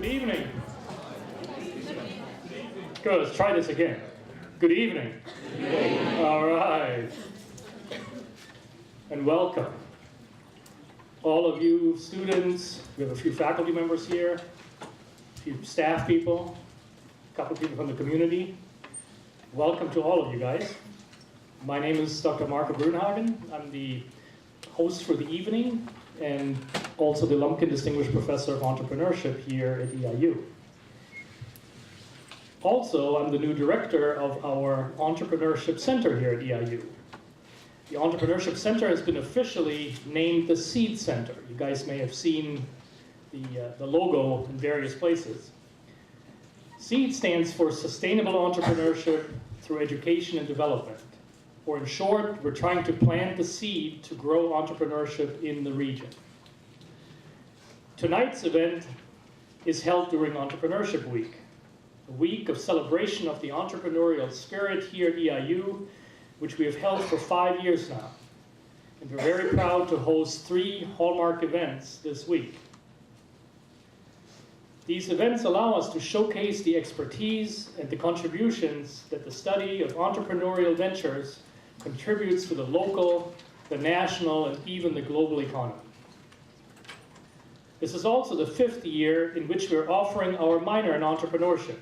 Good evening. Good, let's try this again. Good evening. All right. And welcome. All of you students, we have a few faculty members here, a few staff people, a couple of people from the community. Welcome to all of you guys. My name is Dr. Marco Brunhagen. I'm the host for the evening and also the Lumpkin Distinguished Professor of Entrepreneurship here at EIU. Also, I'm the new director of our Entrepreneurship Center here at EIU. The Entrepreneurship Center has been officially named the Seed Center. You guys may have seen the logo in various places. SEED stands for Sustainable Entrepreneurship Through Education and Development. Or in short, we're trying to plant the seed to grow entrepreneurship in the region. Tonight's event is held during Entrepreneurship Week, a week of celebration of the entrepreneurial spirit here at EIU, which we have held for 5 years now. And we're very proud to host 3 hallmark events this week. These events allow us to showcase the expertise and the contributions that the study of entrepreneurial ventures contributes to the local, the national, and even the global economy. This is also the 5th year in which we're offering our minor in entrepreneurship,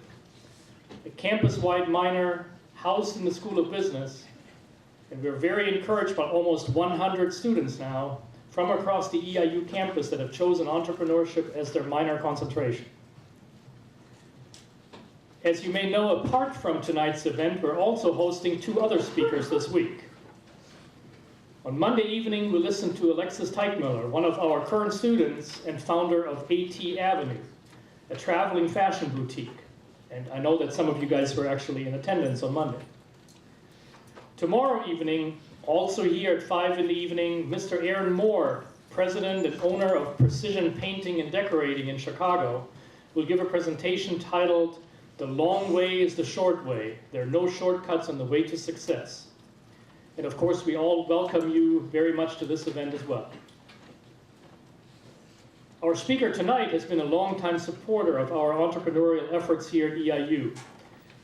a campus-wide minor housed in the School of Business, and we're very encouraged by almost 100 students now from across the EIU campus that have chosen entrepreneurship as their minor concentration. As you may know, apart from tonight's event, we're also hosting 2 other speakers this week. On Monday evening, we listened to Alexis Teichmüller, one of our current students and founder of AT Avenue, a traveling fashion boutique. And I know that some of you guys were actually in attendance on Monday. Tomorrow evening, also here at 5 in the evening, Mr. Aaron Moore, president and owner of Precision Painting and Decorating in Chicago, will give a presentation titled, "The Long Way is the Short Way. There are no shortcuts on the way to success." And of course, we all welcome you very much to this event as well. Our speaker tonight has been a longtime supporter of our entrepreneurial efforts here at EIU.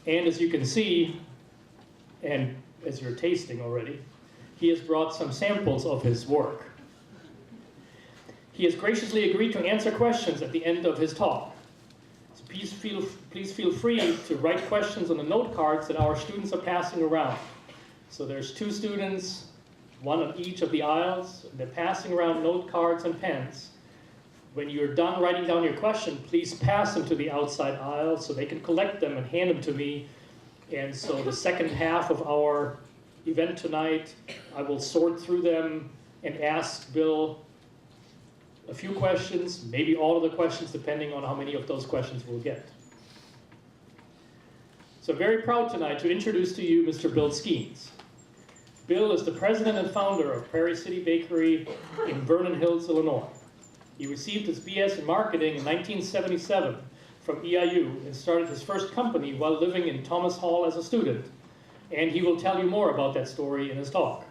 And as you can see, and as you're tasting already, he has brought some samples of his work. He has graciously agreed to answer questions at the end of his talk. So please feel free to write questions on the note cards that our students are passing around. So there's 2 students, 1 on each of the aisles. They're passing around note cards and pens. When you're done writing down your question, please pass them to the outside aisle so they can collect them and hand them to me. And so the second half of our event tonight, I will sort through them and ask Bill a few questions, maybe all of the questions, depending on how many of those questions we'll get. So I'm very proud tonight to introduce to you Mr. Bill Skeens. Bill is the president and founder of Prairie City Bakery in Vernon Hills, Illinois. He received his BS in marketing in 1977 from EIU and started his first company while living in Thomas Hall as a student. And he will tell you more about that story in his talk.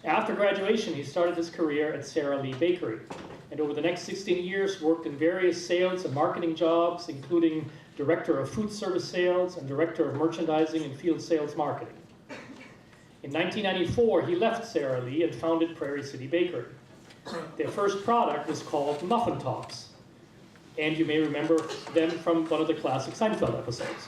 After graduation, he started his career at Sara Lee Bakery, and over the next 16 years worked in various sales and marketing jobs, including Director of Food Service Sales and Director of Merchandising and Field Sales Marketing. In 1994, he left Sara Lee and founded Prairie City Bakery. Their first product was called Muffin Tops, and you may remember them from one of the classic Seinfeld episodes.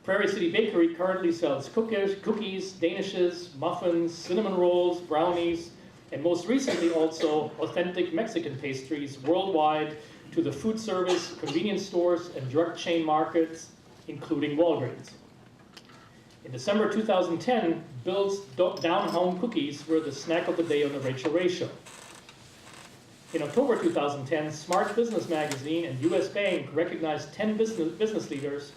Prairie City Bakery currently sells cookies, danishes, muffins, cinnamon rolls, brownies, and most recently also authentic Mexican pastries worldwide to the food service, convenience stores, and drug chain markets, including Walgreens. In December 2010, Bill's down-home cookies were the snack of the day on the Rachel Ray Show. In October 2010, Smart Business Magazine and US Bank recognized 10 business leaders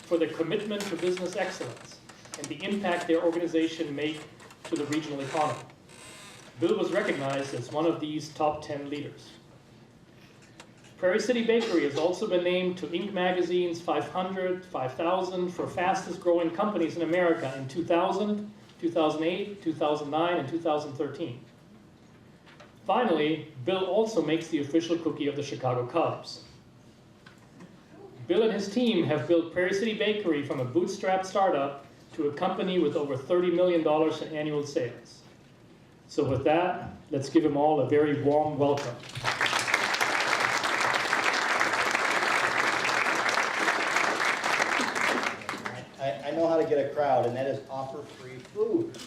for their commitment to business excellence and the impact their organization make to the regional economy. Bill was recognized as one of these top 10 leaders. Prairie City Bakery has also been named to Inc. magazine's 500, 5,000 for fastest growing companies in America in 2000, 2008, 2009, and 2013. Finally, Bill also makes the official cookie of the Chicago Cubs. Bill and his team have built Prairie City Bakery from a bootstrap startup to a company with over $30 million in annual sales. So with that, let's give them all a very warm welcome. I know how to get a crowd, and that is offer free food.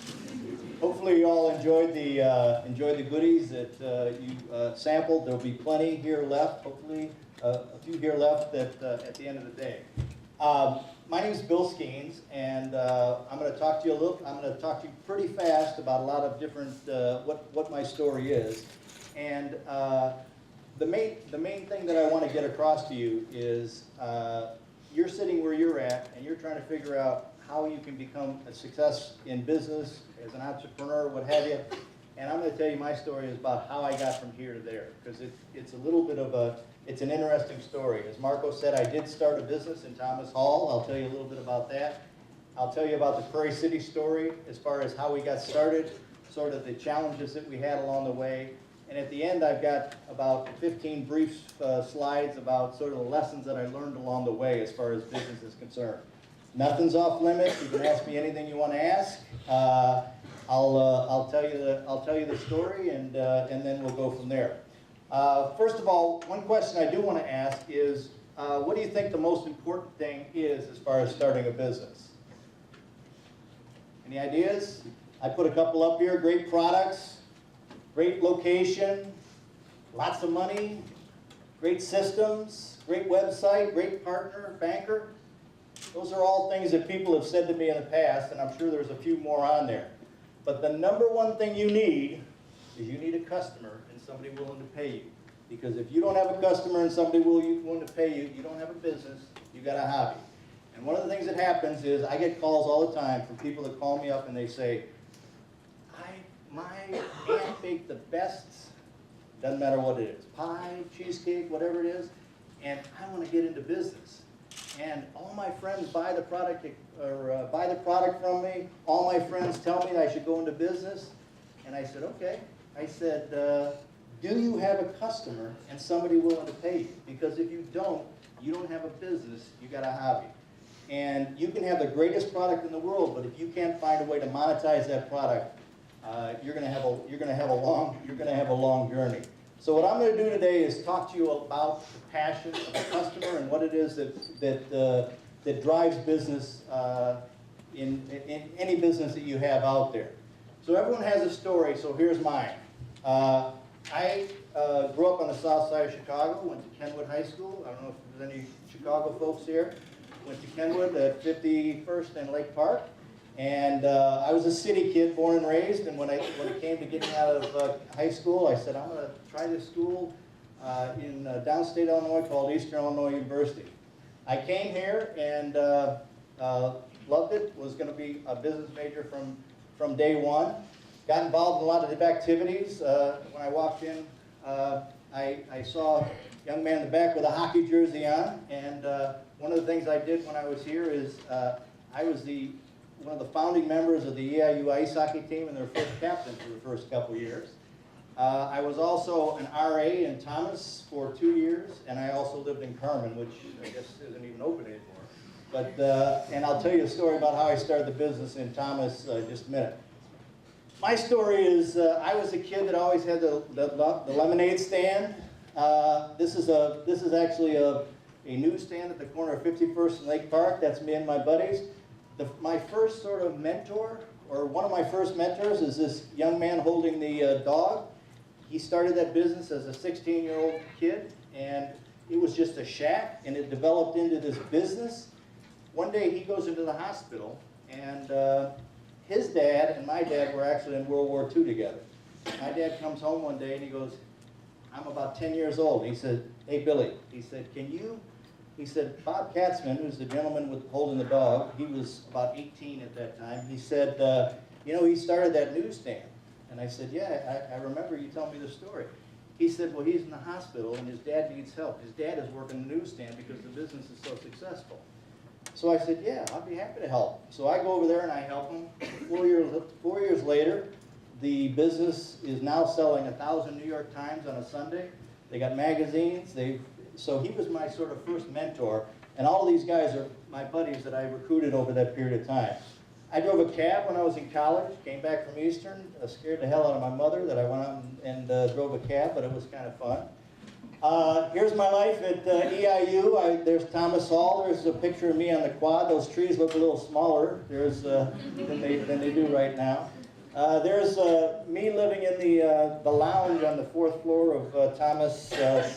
Hopefully you all enjoyed the goodies that you sampled. There'll be plenty here left, hopefully a few here left at the end of the day. My name is Bill Skeens, and I'm going to talk to you pretty fast about a lot of different what my story is. And the main thing that I want to get across to you is you're sitting where you're at, and you're trying to figure out how you can become a success in business, as an entrepreneur, what have you. And I'm going to tell you my story is about how I got from here to there, because it's a little bit of it's an interesting story. As Marco said, I did start a business in Thomas Hall. I'll tell you a little bit about that. I'll tell you about the Prairie City story as far as how we got started, sort of the challenges that we had along the way. And at the end, I've got about 15 brief slides about sort of the lessons that I learned along the way as far as business is concerned. Nothing's off limits. You can ask me anything you want to ask. I'll tell you the story, and then we'll go from there. First of all, one question I do want to ask is, what do you think the most important thing is as far as starting a business? Any ideas? I put a couple up here. Great products, great location, lots of money, great systems, great website, great partner, banker. Those are all things that people have said to me in the past, and I'm sure there's a few more on there. But the number one thing you need is you need a customer and somebody willing to pay you. Because if you don't have a customer and somebody willing to pay you, you don't have a business, you got a hobby. And one of the things that happens is I get calls all the time from people that call me up and they say, my aunt baked the best, doesn't matter what it is, pie, cheesecake, whatever it is, and I want to get into business. And all my friends buy the product from me. All my friends tell me that I should go into business. And I said, okay. I said, do you have a customer and somebody willing to pay you? Because if you don't have a business, you got a hobby. And you can have the greatest product in the world, but if you can't find a way to monetize that product, you're going to have a long journey. So what I'm going to do today is talk to you about the passion of a customer and what it is that drives business in any business that you have out there. So everyone has a story, so here's mine. I grew up on the south side of Chicago, went to Kenwood High School. I don't know if there's any Chicago folks here. Went to Kenwood at 51st and Lake Park. And I was a city kid, born and raised, and when it came to getting out of high school, I said, I'm going to try this school in downstate Illinois called Eastern Illinois University. I came here and loved it, was going to be a business major from day one. Got involved in a lot of the activities. When I walked in, I saw a young man in the back with a hockey jersey on, and one of the things I did when I was here is I was one of the founding members of the EIU ice hockey team and their first captain for the first couple years. I was also an RA in Thomas for 2 years, and I also lived in Carmen, which I guess isn't even open anymore. But, and I'll tell you a story about how I started the business in Thomas in just a minute. My story is I was a kid that always had the lemonade stand. This is actually a newsstand at the corner of 51st and Lake Park. That's me and my buddies. My first sort of mentor, or one of my first mentors, is this young man holding the dog. He started that business as a 16-year-old kid, and it was just a shack, and it developed into this business. One day he goes into the hospital, and his dad and my dad were actually in World War II together. My dad comes home one day and he goes, I'm about 10 years old. He said, hey Billy, he said, he said, Bob Katzman, who's the gentleman holding the dog, he was about 18 at that time, he said, you know, he started that newsstand. And I said, yeah, I remember you telling me the story. He said, well, he's in the hospital and his dad needs help. His dad is working the newsstand because the business is so successful. So I said, yeah, I'll be happy to help. So I go over there and I help him. 4 years later, the business is now selling 1,000 New York Times on a Sunday. They got magazines. They've so he was my sort of first mentor, and all of these guys are my buddies that I recruited over that period of time. I drove a cab when I was in college, came back from Eastern, scared the hell out of my mother that I went out and drove a cab, but it was kind of fun. Here's my life at EIU. There's Thomas Hall. There's a picture of me on the quad. Those trees look a little smaller than they do right now. There's me living in the lounge on the 4th floor of Thomas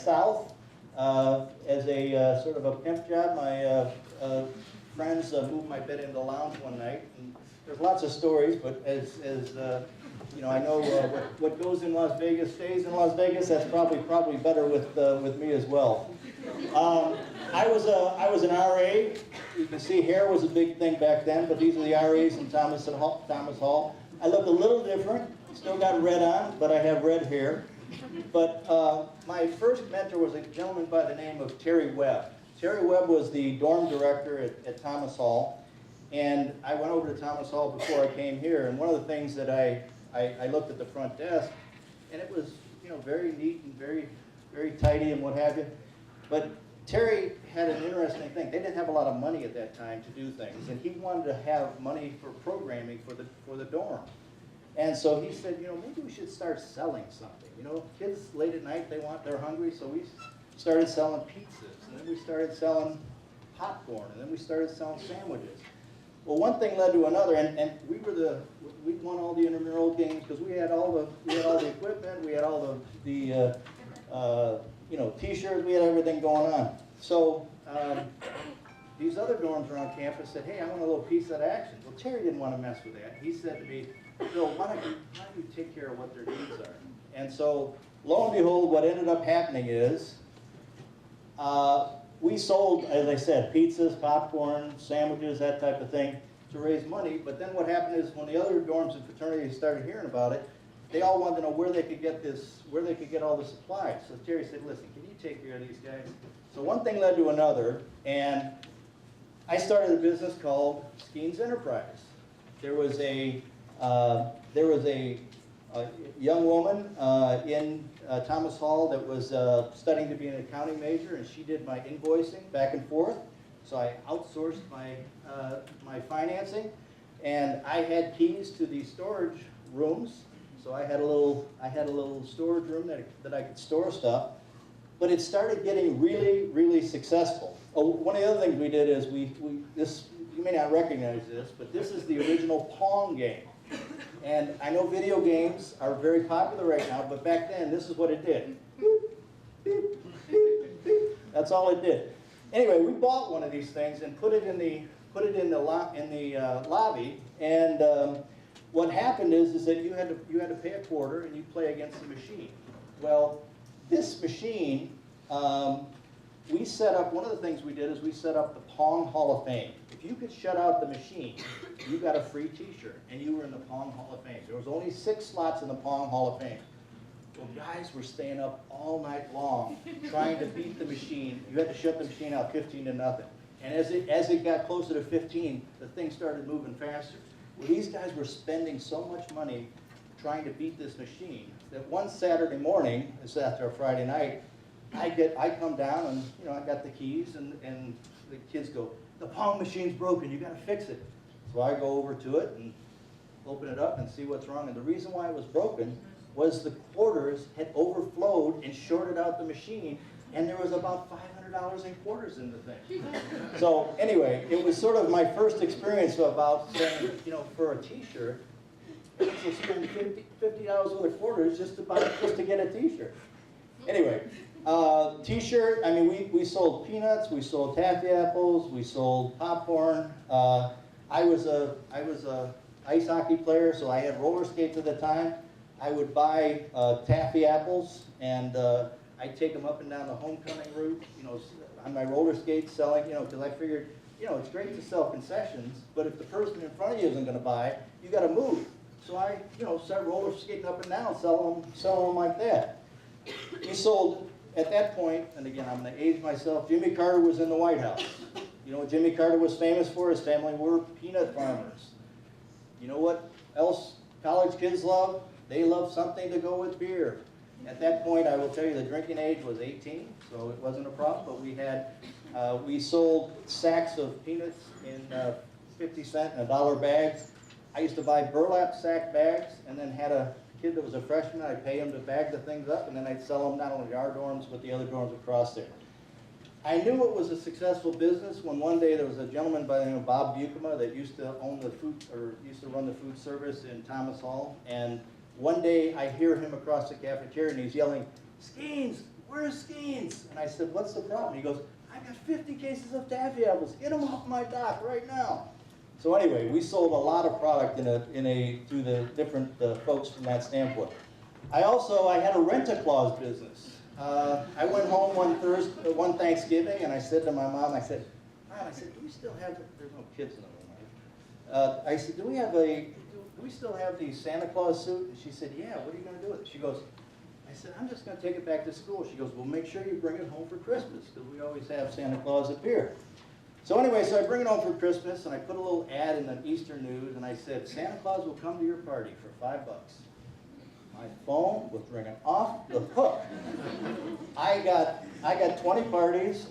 South as a sort of a pimp job. My friends moved my bed into the lounge one night. And there's lots of stories, but as you know, I know what goes in Las Vegas stays in Las Vegas. That's probably better with me as well. I was an RA. You can see hair was a big thing back then, but these are the RAs in Thomas Hall. I look a little different. Still got red on, but I have red hair. But my first mentor was a gentleman by the name of Terry Webb. Terry Webb was the dorm director at Thomas Hall, and I went over to Thomas Hall before I came here, and one of the things that I looked at the front desk, and it was, you know, very neat and very tidy and what have you, but Terry had an interesting thing. They didn't have a lot of money at that time to do things, and he wanted to have money for programming for the dorm. And so he said, you know, maybe we should start selling something. You know, kids late at night, they're hungry, so we started selling pizzas, and then we started selling popcorn, and then we started selling sandwiches. Well, one thing led to another, and we won all the intramural games because we had all the equipment, we had all the you know, T-shirts, we had everything going on. So these other dorms around campus said, hey, I want a little piece of that action. Well, Terry didn't want to mess with that. He said to me, Bill, why don't you take care of what their needs are? And so, lo and behold, what ended up happening is we sold, as I said, pizzas, popcorn, sandwiches, that type of thing to raise money. But then what happened is when the other dorms and fraternities started hearing about it, they all wanted to know where they could get all the supplies. So Terry said, listen, can you take care of these guys? So one thing led to another, and I started a business called Skeens Enterprise. There was a young woman in Thomas Hall that was studying to be an accounting major, and she did my invoicing back and forth. So I outsourced my financing, and I had keys to the storage rooms. So I had a little storage room that I could store stuff. But it started getting really successful. Oh, one of the other things we did is you may not recognize this, but this is the original Pong game. And I know video games are very popular right now, but back then, this is what it did. That's all it did. Anyway, we bought one of these things and put it in the lobby. And what happened is that you had to pay a quarter and you play against the machine. Well, this machine, we set up. One of the things we did is we set up the Pong Hall of Fame. If you could shut out the machine, you got a free T-shirt, and you were in the Pong Hall of Fame. There was only 6 slots in the Pong Hall of Fame. Well, guys were staying up all night long trying to beat the machine. You had to shut the machine out 15-0. And as it got closer to 15, the thing started moving faster. Well, these guys were spending so much money trying to beat this machine that one Saturday morning, this after a Friday night, I come down and, you know, I got the keys and the kids go, the Pong machine's broken, you gotta fix it. So I go over to it and open it up and see what's wrong. And the reason why it was broken was the quarters had overflowed and shorted out the machine, and there was about $500 in quarters in the thing. So anyway, it was sort of my first experience about saying, you know, for a T-shirt, people spend $50 worth of quarters just to get a T-shirt. Anyway, T-shirt. I mean, we sold peanuts, we sold taffy apples, we sold popcorn. I was a ice hockey player, so I had roller skates at the time. I would buy taffy apples, and I'd take them up and down the homecoming route, you know, on my roller skates, selling, you know, because I figured, you know, it's great to sell concessions, but if the person in front of you isn't going to buy, you got to move. So I, you know, started roller skating up and down, selling them like that. We sold, at that point, and again, I'm going to age myself, Jimmy Carter was in the White House. You know what Jimmy Carter was famous for? His family were peanut farmers. You know what else college kids love? They love something to go with beer. At that point, I will tell you, the drinking age was 18, so it wasn't a problem. But we sold sacks of peanuts in 50-cent and $1 bags. I used to buy burlap sack bags, and then had a kid that was a freshman. I'd pay him to bag the things up, and then I'd sell them not only to our dorms, but the other dorms across there. I knew it was a successful business when one day there was a gentleman by the name of Bob Buchema that used to own the food, or used to run the food service in Thomas Hall. And one day I hear him across the cafeteria, and he's yelling, "Skeens, where's Skeens?" And I said, "What's the problem?" He goes, "I've got 50 cases of taffy apples. Get them off my dock right now." So anyway, we sold a lot of product through the different folks from that standpoint. I had a rent-a-clause business. I went home one Thanksgiving, and I said to my mom, I said, "Mom, do we still have?" There's no kids in the room, right? I said, "Do we still have the Santa Claus suit?" And she said, "Yeah. What are you going to do with it?" She goes, I said, "I'm just going to take it back to school." She goes, "Well, make sure you bring it home for Christmas, because we always have Santa Claus appear." So anyway, so I bring it home for Christmas, and I put a little ad in the Eastern News, and I said, "Santa Claus will come to your party for $5." My phone was ringing off the hook. I got 20 parties.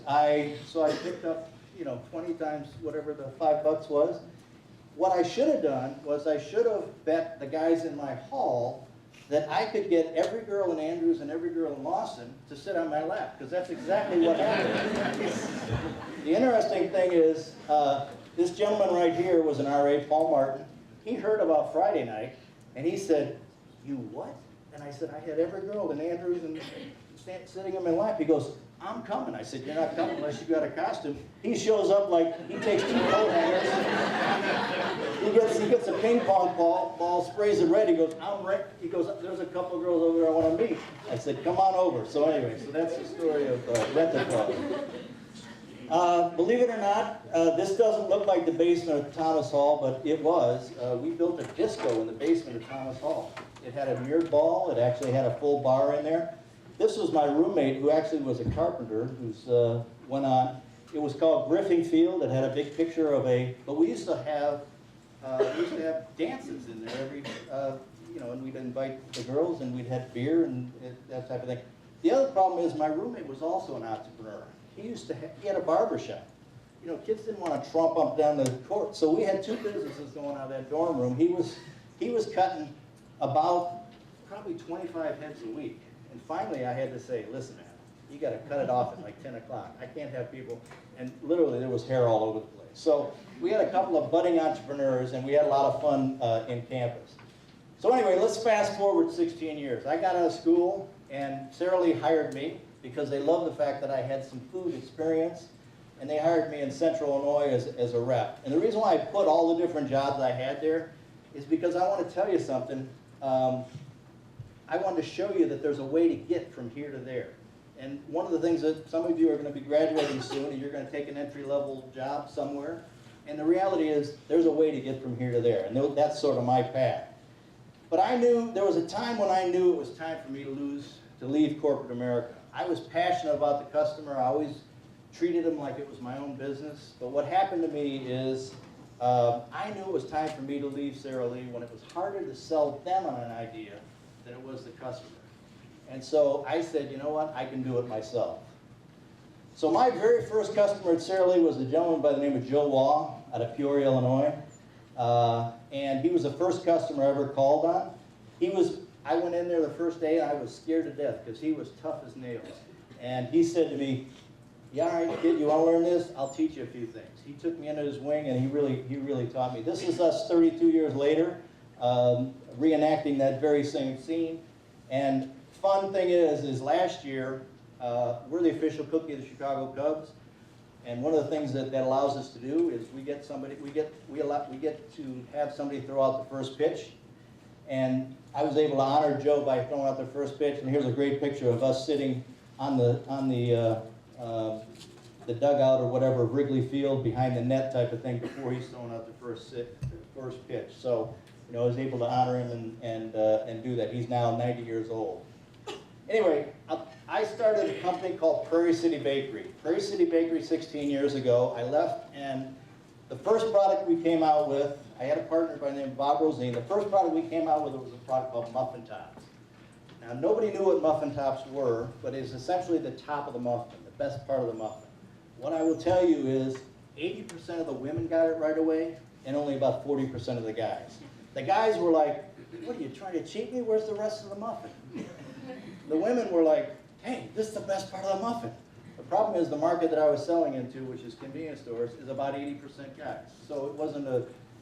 So I picked up, 20 times whatever the $5 was. What I should have done was I should have bet the guys in my hall that I could get every girl in Andrews and every girl in Lawson to sit on my lap, because that's exactly what happened. The interesting thing is, this gentleman right here was an RA, Paul Martin. He heard about Friday night, and he said, "You what?" And I said, "I had every girl in Andrews and sitting on my lap." He goes, "I'm coming." I said, "You're not coming unless you got a costume." He shows up he takes 2 coat hangers. He gets a ping pong ball, sprays it red. He goes, "I'm ready." He goes, "There's a couple of girls over there I want to meet." I said, "Come on over." So anyway, so that's the story of Rent-A-Claus. Believe it or not, this doesn't look like the basement of Thomas Hall, but it was. We built a disco in the basement of Thomas Hall. It had a mirrored ball. It actually had a full bar in there. This was my roommate, who actually was a carpenter, went on. It was called Griffing Field. It had a big picture of but we used to have dances in there and we'd invite the girls, and we'd have beer and that type of thing. The other problem is my roommate was also an entrepreneur. He had a barber shop. Kids didn't want to tromp up down the court, so we had 2 businesses going out of that dorm room. He was cutting about probably 25 heads a week. And finally I had to say, "Listen, man, you got to cut it off at like 10 o'clock. I can't have people," and literally there was hair all over the place. So we had a couple of budding entrepreneurs, and we had a lot of fun in campus. So anyway, let's fast forward 16 years. I got out of school, and Sara Lee hired me because they loved the fact that I had some food experience, and they hired me in Central Illinois as a rep. And the reason why I put all the different jobs I had there is because I want to tell you something. I wanted to show you that there's a way to get from here to there. And one of the things that some of you are going to be graduating soon, and you're going to take an entry-level job somewhere, and the reality is there's a way to get from here to there, and that's sort of my path. But there was a time when I knew it was time for me to leave corporate America. I was passionate about the customer. I always treated them like it was my own business. But what happened to me is I knew it was time for me to leave Sara Lee when it was harder to sell them on an idea than it was the customer. And so I said, "You know what, I can do it myself." So my very first customer at Sara Lee was a gentleman by the name of Joe Waugh out of Peoria, Illinois. And he was the first customer I ever called on. I went in there the first day, and I was scared to death because he was tough as nails. And he said to me, "Yeah, all right, kid, you want to learn this? I'll teach you a few things." He took me under his wing, and he really taught me. This is us 32 years later, reenacting that very same scene. And fun thing is last year, we're the official cookie of the Chicago Cubs. And one of the things that allows us to do is we get to have somebody throw out the first pitch. And I was able to honor Joe by throwing out the first pitch. And here's a great picture of us sitting on the dugout or whatever, Wrigley Field, behind the net type of thing, before he's throwing out the first pitch. So, I was able to honor him and do that. He's now 90 years old. Anyway, I started a company called Prairie City Bakery. Prairie City Bakery 16 years ago. I left, and the first product we came out with, I had a partner by the name of Bob Rosine. The first product we came out with was a product called Muffin Tops. Now, nobody knew what muffin tops were, but it's essentially the top of the muffin, the best part of the muffin. What I will tell you is 80% of the women got it right away, and only about 40% of the guys. The guys were like, what are you trying to cheat me? Where's the rest of the muffin? The women were like, hey, this is the best part of the muffin. The problem is the market that I was selling into, which is convenience stores, is about 80% guys. So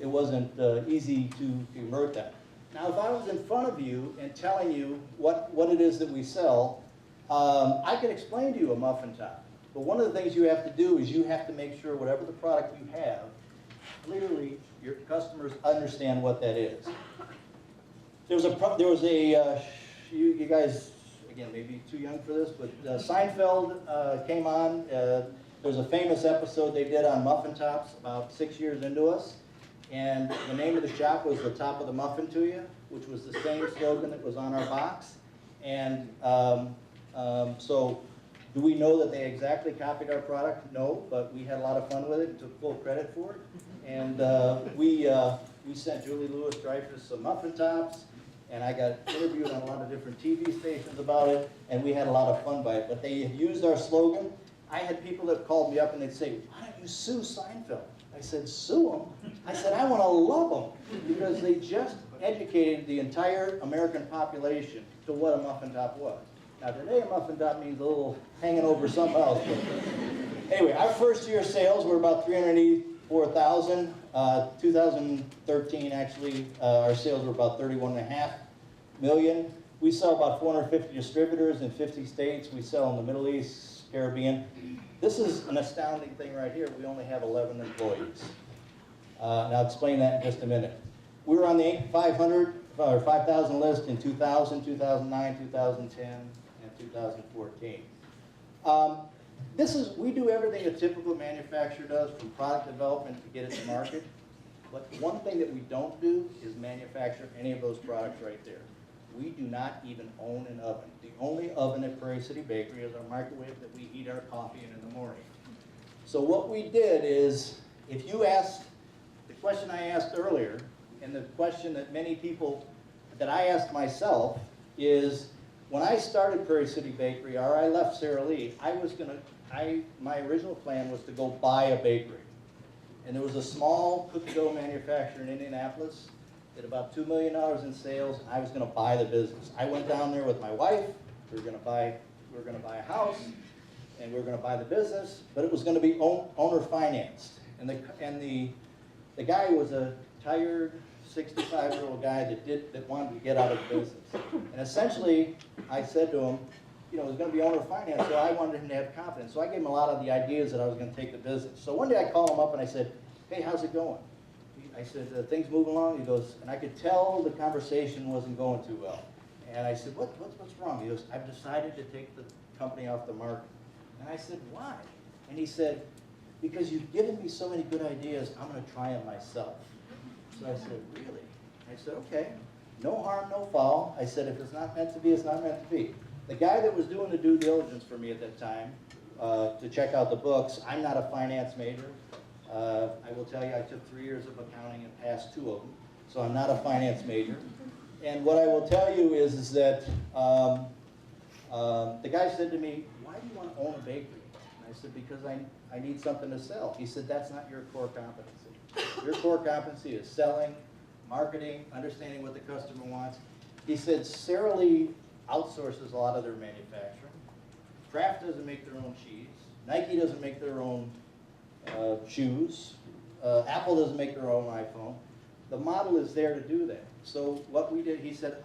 it wasn't easy to convert that. Now, if I was in front of you and telling you what it is that we sell, I could explain to you a muffin top. But one of the things you have to do is you have to make sure whatever the product you have, clearly your customers understand what that is. You guys, again, maybe too young for this, but Seinfeld came on. There was a famous episode they did on muffin tops about 6 years into us. And the name of the shop was The Top of the Muffin to You, which was the same slogan that was on our box. And so do we know that they exactly copied our product? No, but we had a lot of fun with it and took full credit for it. And we sent Julie Louis-Dreyfus some muffin tops, and I got interviewed on a lot of different TV stations about it, and we had a lot of fun by it. But they had used our slogan. I had people that called me up and they'd say, why don't you sue Seinfeld? I said, sue them? I said, I want to love them, because they just educated the entire American population to what a muffin top was. Now today a muffin top means a little hanging over something else. But anyway, our first year sales were about $384,000. 2013 actually, our sales were about $31.5 million. We sell about 450 distributors in 50 states. We sell in the Middle East, Caribbean. This is an astounding thing right here. We only have 11 employees. Now I'll explain that in just a minute. We were on the Inc. 500 or 5,000 list in 2000, 2009, 2010, and 2014. We do everything a typical manufacturer does, from product development to get it to market. But one thing that we don't do is manufacture any of those products right there. We do not even own an oven. The only oven at Prairie City Bakery is our microwave that we heat our coffee in the morning. So what we did is, if you asked, the question I asked earlier, and the question that many people, that I asked myself, is when I started Prairie City Bakery, or I left Sara Lee, my original plan was to go buy a bakery. And there was a small cookie dough manufacturer in Indianapolis, did about $2 million in sales, and I was going to buy the business. I went down there with my wife. We were going to buy a house, and we were going to buy the business, but it was going to be owner financed. And the guy was a tired 65-year-old guy that wanted to get out of the business. And essentially, I said to him, it was going to be owner finance, so I wanted him to have confidence. So I gave him a lot of the ideas that I was going to take the business. So one day I called him up and I said, hey, how's it going? I said, things moving along? He goes, and I could tell the conversation wasn't going too well. And I said, what's wrong? He goes, I've decided to take the company off the market. And I said, why? And he said, because you've given me so many good ideas, I'm going to try them myself. So I said, really? I said, okay, no harm, no foul. I said, if it's not meant to be, it's not meant to be. The guy that was doing the due diligence for me at that time, to check out the books, I'm not a finance major. I will tell you, I took 3 years of accounting and passed 2 of them, so I'm not a finance major. And what I will tell you is that the guy said to me, why do you want to own a bakery? And I said, because I need something to sell. He said, that's not your core competency. Your core competency is selling, marketing, understanding what the customer wants. He said, Sara Lee outsources a lot of their manufacturing. Kraft doesn't make their own cheese. Nike doesn't make their own shoes. Apple doesn't make their own iPhone. The model is there to do that. So what we did, he said,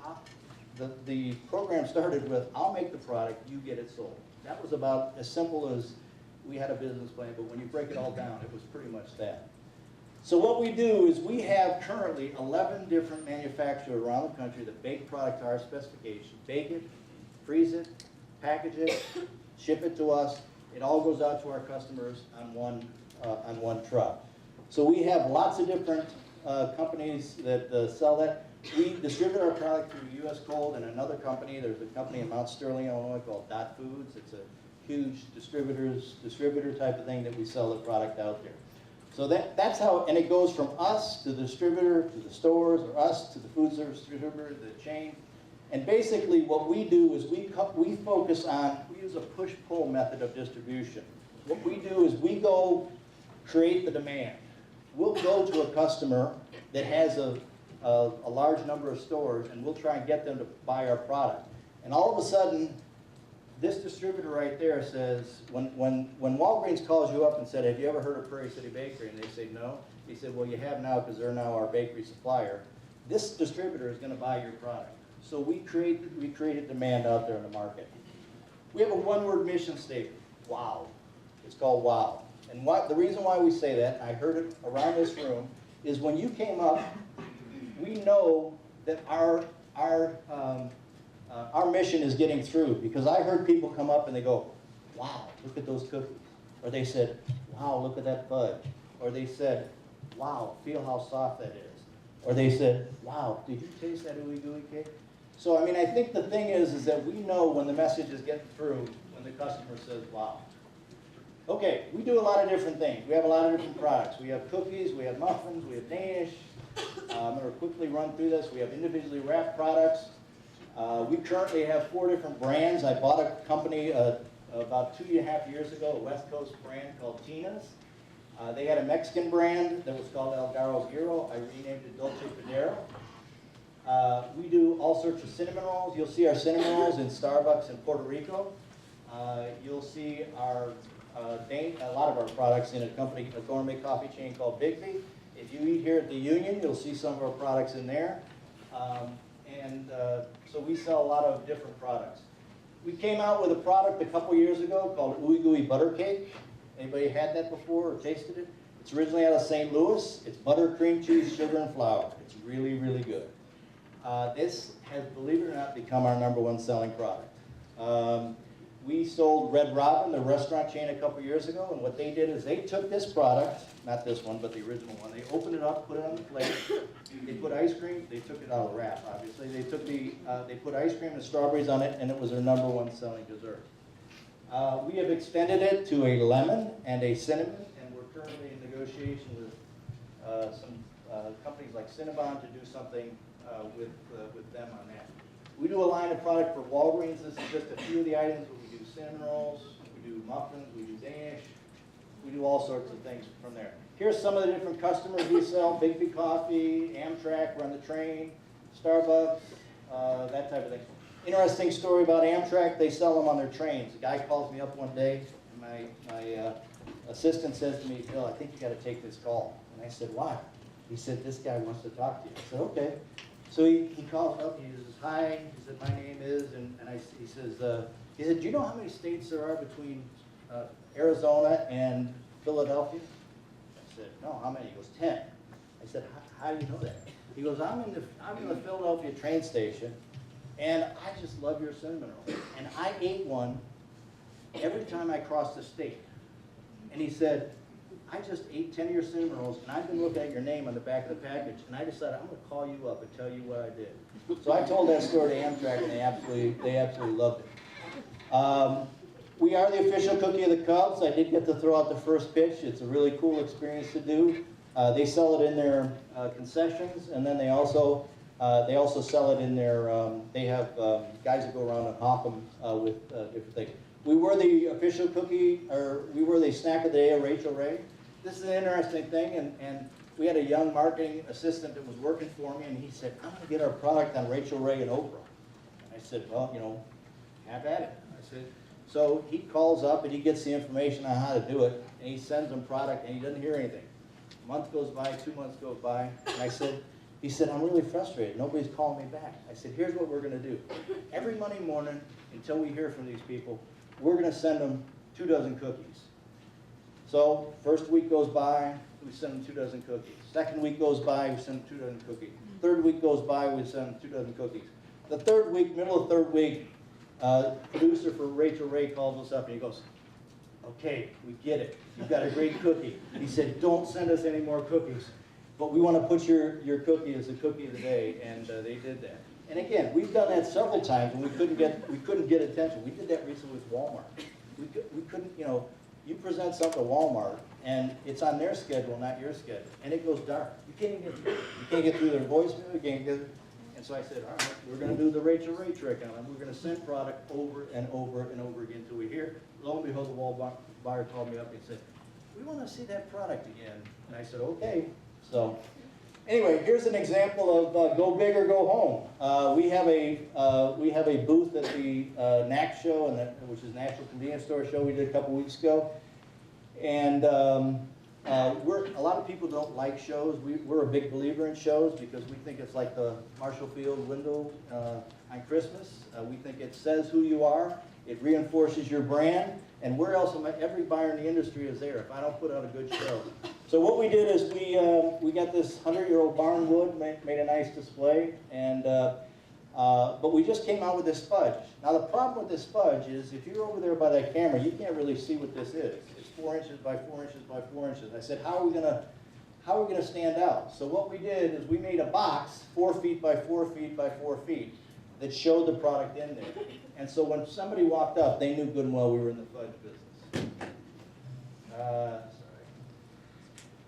the program started with, I'll make the product, you get it sold. That was about as simple as we had a business plan, but when you break it all down, it was pretty much that. So what we do is we have currently 11 different manufacturers around the country that bake product to our specification. Bake it, freeze it, package it, ship it to us. It all goes out to our customers on one truck. So we have lots of different companies that sell that. We distribute our product through U.S. Cold and another company. There's a company in Mount Sterling, Illinois called Dot Foods. It's a huge distributor type of thing that we sell the product out there. So that's how, and it goes from us to the distributor, to the stores, or us to the food service distributor, the chain. And basically what we do is we focus on, we use a push-pull method of distribution. What we do is we go create the demand. We'll go to a customer that has a large number of stores, and we'll try and get them to buy our product. And all of a sudden, this distributor right there says, when Walgreens calls you up and said, have you ever heard of Prairie City Bakery? And they say no. He said, well, you have now because they're now our bakery supplier. This distributor is going to buy your product. So we created demand out there in the market. We have a one-word mission statement, wow. It's called WOW. And the reason why we say that, and I heard it around this room, is when you came up, we know that our mission is getting through, because I heard people come up and they go, wow, look at those cookies. Or they said, wow, look at that fudge. Or they said, wow, feel how soft that is. Or they said, wow, did you taste that ooey gooey cake? So, I mean, I think the thing is that we know when the message is getting through, when the customer says, wow. Okay, we do a lot of different things. We have a lot of different products. We have cookies, we have muffins, we have Danish. I'm going to quickly run through this. We have individually wrapped products. We currently have 4 different brands. I bought a company about 2.5 years ago, a West Coast brand called Tina's. They had a Mexican brand that was called El Garro's Gyro. I renamed it Dolce Fidero. We do all sorts of cinnamon rolls. You'll see our cinnamon rolls in Starbucks in Puerto Rico. You'll see a lot of our products in a gourmet coffee chain called Bigby. If you eat here at the Union, you'll see some of our products in there. So we sell a lot of different products. We came out with a product a couple years ago called Ooey Gooey Butter Cake. Anybody had that before or tasted it? It's originally out of St. Louis. It's butter, cream cheese, sugar, and flour. It's really, really good. This has, believe it or not, become our #1 selling product. We sold Red Robin, the restaurant chain, a couple years ago, and what they did is they took this product, not this one, but the original one, they opened it up, put it on the plate, they put ice cream, they took it out of the wrap, obviously, they put ice cream and strawberries on it, and it was their #1 selling dessert. We have extended it to a lemon and a cinnamon, and we're currently in negotiation with some companies like Cinnabon to do something with them on that. We do a line of product for Walgreens. This is just a few of the items, but we do cinnamon rolls, we do muffins, we do Danish, we do all sorts of things from there. Here's some of the different customers we sell: Bigby Coffee, Amtrak, Run the Train, Starbucks, that type of thing. Interesting story about Amtrak, they sell them on their trains. A guy calls me up one day, and my assistant says to me, Bill, I think you got to take this call. And I said, why? He said, this guy wants to talk to you. I said, okay. So he calls up, he says, hi, he said, my name is, and he said, do you know how many states there are between Arizona and Philadelphia? I said, no, how many? He goes, 10. I said, how do you know that? He goes, I'm in the Philadelphia train station, and I just love your cinnamon roll. And I ate one every time I crossed the state. And he said, I just ate 10 of your cinnamon rolls, and I've been looking at your name on the back of the package, and I decided I'm going to call you up and tell you what I did. So I told that story to Amtrak, and they absolutely loved it. We are the official cookie of the Cubs. I did get to throw out the first pitch. It's a really cool experience to do. They sell it in their concessions, and then they also sell it in their, they have guys that go around and hawk them with different things. We were the official cookie, or we were the snack of the day of Rachel Ray. This is an interesting thing, and we had a young marketing assistant that was working for me, and he said, I'm going to get our product on Rachel Ray and Oprah. And I said, well, you know, have at it. I said, so he calls up, and he gets the information on how to do it, and he sends them product, and he doesn't hear anything. A month goes by, 2 months go by, and he said, I'm really frustrated. Nobody's calling me back. I said, here's what we're going to do. Every Monday morning, until we hear from these people, we're going to send them 2 dozen cookies. So first week goes by, we send them 2 dozen cookies. Second week goes by, we send them 2 dozen cookies. Third week goes by, we send them 2 dozen cookies. The third week, middle of third week, producer for Rachel Ray calls us up and he goes, okay, we get it. You've got a great cookie. He said, don't send us any more cookies, but we want to put your cookie as the cookie of the day, and they did that. And again, we've done that several times, and we couldn't get attention. We did that recently with Walmart. We couldn't, you know, you present something to Walmart, and it's on their schedule, not your schedule, and it goes dark. You can't even get through. You can't get through their voicemail. You can't get, And so I said, all right, we're gonna do the Rachel Ray trick on them. We're gonna send product over and over and over again until we hear. Lo and behold, the wall buyer called me up and said, we wanna see that product again. And I said, okay. So anyway, here's an example of go big or go home. We have a booth at the NAC show, which is National Convenience Store show we did a couple weeks ago. And a lot of people don't like shows. We're a big believer in shows because we think it's like the Marshall Field window on Christmas. We think it says who you are, it reinforces your brand, and where else every buyer in the industry is there if I don't put out a good show. So what we did is we got this 100-year-old barn wood, made a nice display, and but we just came out with this fudge. Now the problem with this fudge is if you're over there by that camera, you can't really see what this is. It's 4 inches by 4 inches by 4 inches. I said, how are we gonna stand out? So what we did is we made a box 4 feet by 4 feet by 4 feet that showed the product in there. And so when somebody walked up, they knew good and well we were in the fudge business. Sorry.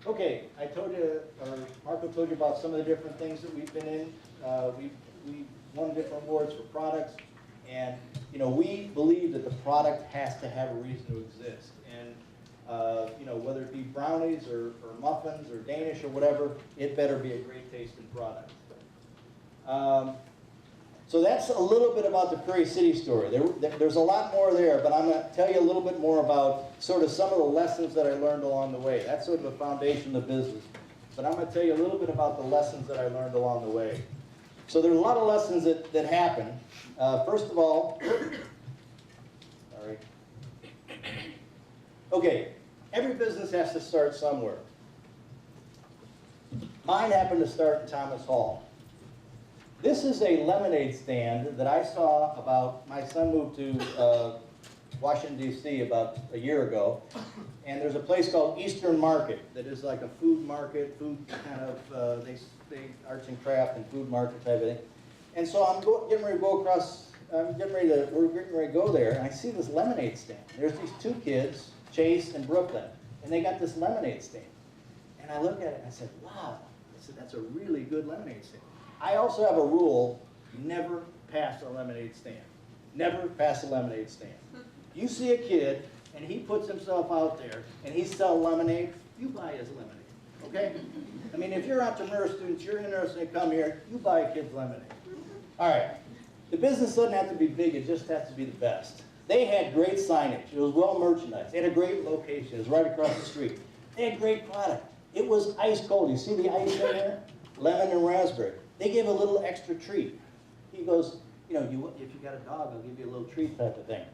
Okay, I told you, or Marco told you about some of the different things that we've been in. We won different awards for products, and you know, we believe that the product has to have a reason to exist. And you know, whether it be brownies or muffins or Danish or whatever, it better be a great tasting product. So that's a little bit about the Prairie City story. There's a lot more there, but I'm going to tell you a little bit more about sort of some of the lessons that I learned along the way. That's sort of the foundation of the business. But I'm going to tell you a little bit about the lessons that I learned along the way. So there's a lot of lessons that happen. First of all, sorry. Okay, every business has to start somewhere. Mine happened to start in Thomas Hall. This is a lemonade stand that I saw about, my son moved to Washington, D.C. about a year ago, and there's a place called Eastern Market that is like a food market, food kind of, they arts and craft and food market type of thing. And so I'm getting ready to go across, we're getting ready to go there, and I see this lemonade stand. There's these two kids, Chase and Brooklyn, and they got this lemonade stand. And I look at it and I said, wow, I said, that's a really good lemonade stand. I also have a rule, never pass a lemonade stand. Never pass a lemonade stand. You see a kid, and he puts himself out there, and he's selling lemonade, you buy his lemonade, okay? I mean, if you're entrepreneur students, you're interested in come here, you buy a kid's lemonade. All right, the business doesn't have to be big, it just has to be the best. They had great signage, it was well merchandised, they had a great location, it was right across the street. They had great product. It was ice cold, you see the ice in there? Lemon and raspberry. They gave a little extra treat. He goes, you know, if you got a dog, I'll give you a little treat type of thing.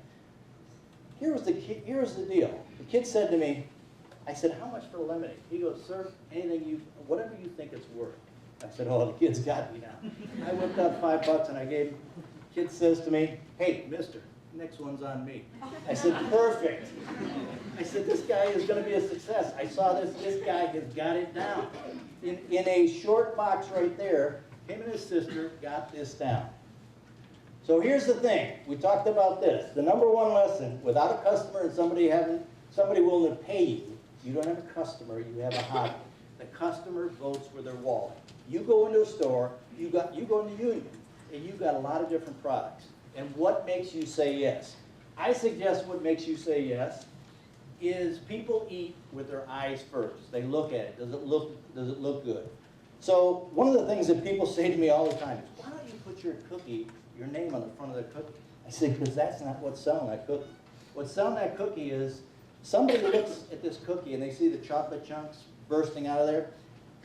Here's the deal. The kid said to me, I said, how much for the lemonade? He goes, sir, whatever you think it's worth. I said, oh, the kid's got me now. I whipped out $5 and I gave him. The kid says to me, hey, mister, next one's on me. I said, perfect. I said, this guy is going to be a success. I saw this guy has got it down. In a short box right there, him and his sister got this down. So here's the thing. We talked about this. The number one lesson, without a customer and somebody willing to pay you, you don't have a customer, you have a hobby. The customer votes with their wallet. You go into a store, you go into Union, and you've got a lot of different products. And what makes you say yes? I suggest what makes you say yes is people eat with their eyes first. They look at it. Does it look good? So one of the things that people say to me all the time is, why don't you put your name on the front of the cookie? I say, because that's not what's selling that cookie. What's selling that cookie is somebody looks at this cookie and they see the chocolate chunks bursting out of there.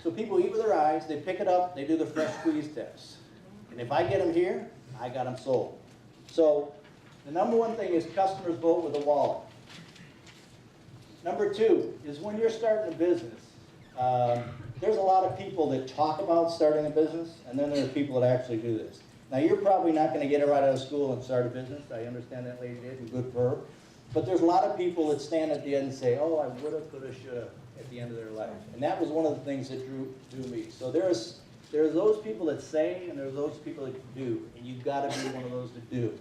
So people eat with their eyes, they pick it up, they do the fresh squeeze test. And if I get them here, I got them sold. So the number one thing is customers vote with a wallet. Number two is when you're starting a business, there's a lot of people that talk about starting a business, and then there are people that actually do this. Now, you're probably not going to get it right out of school and start a business. I understand that lady did, and good for her. But there's a lot of people that stand at the end and say, oh, I woulda, coulda, shoulda, at the end of their life. And that was one of the things that drew me. So there's those people that say, and there's those people that do, and you've got to be one of those that do.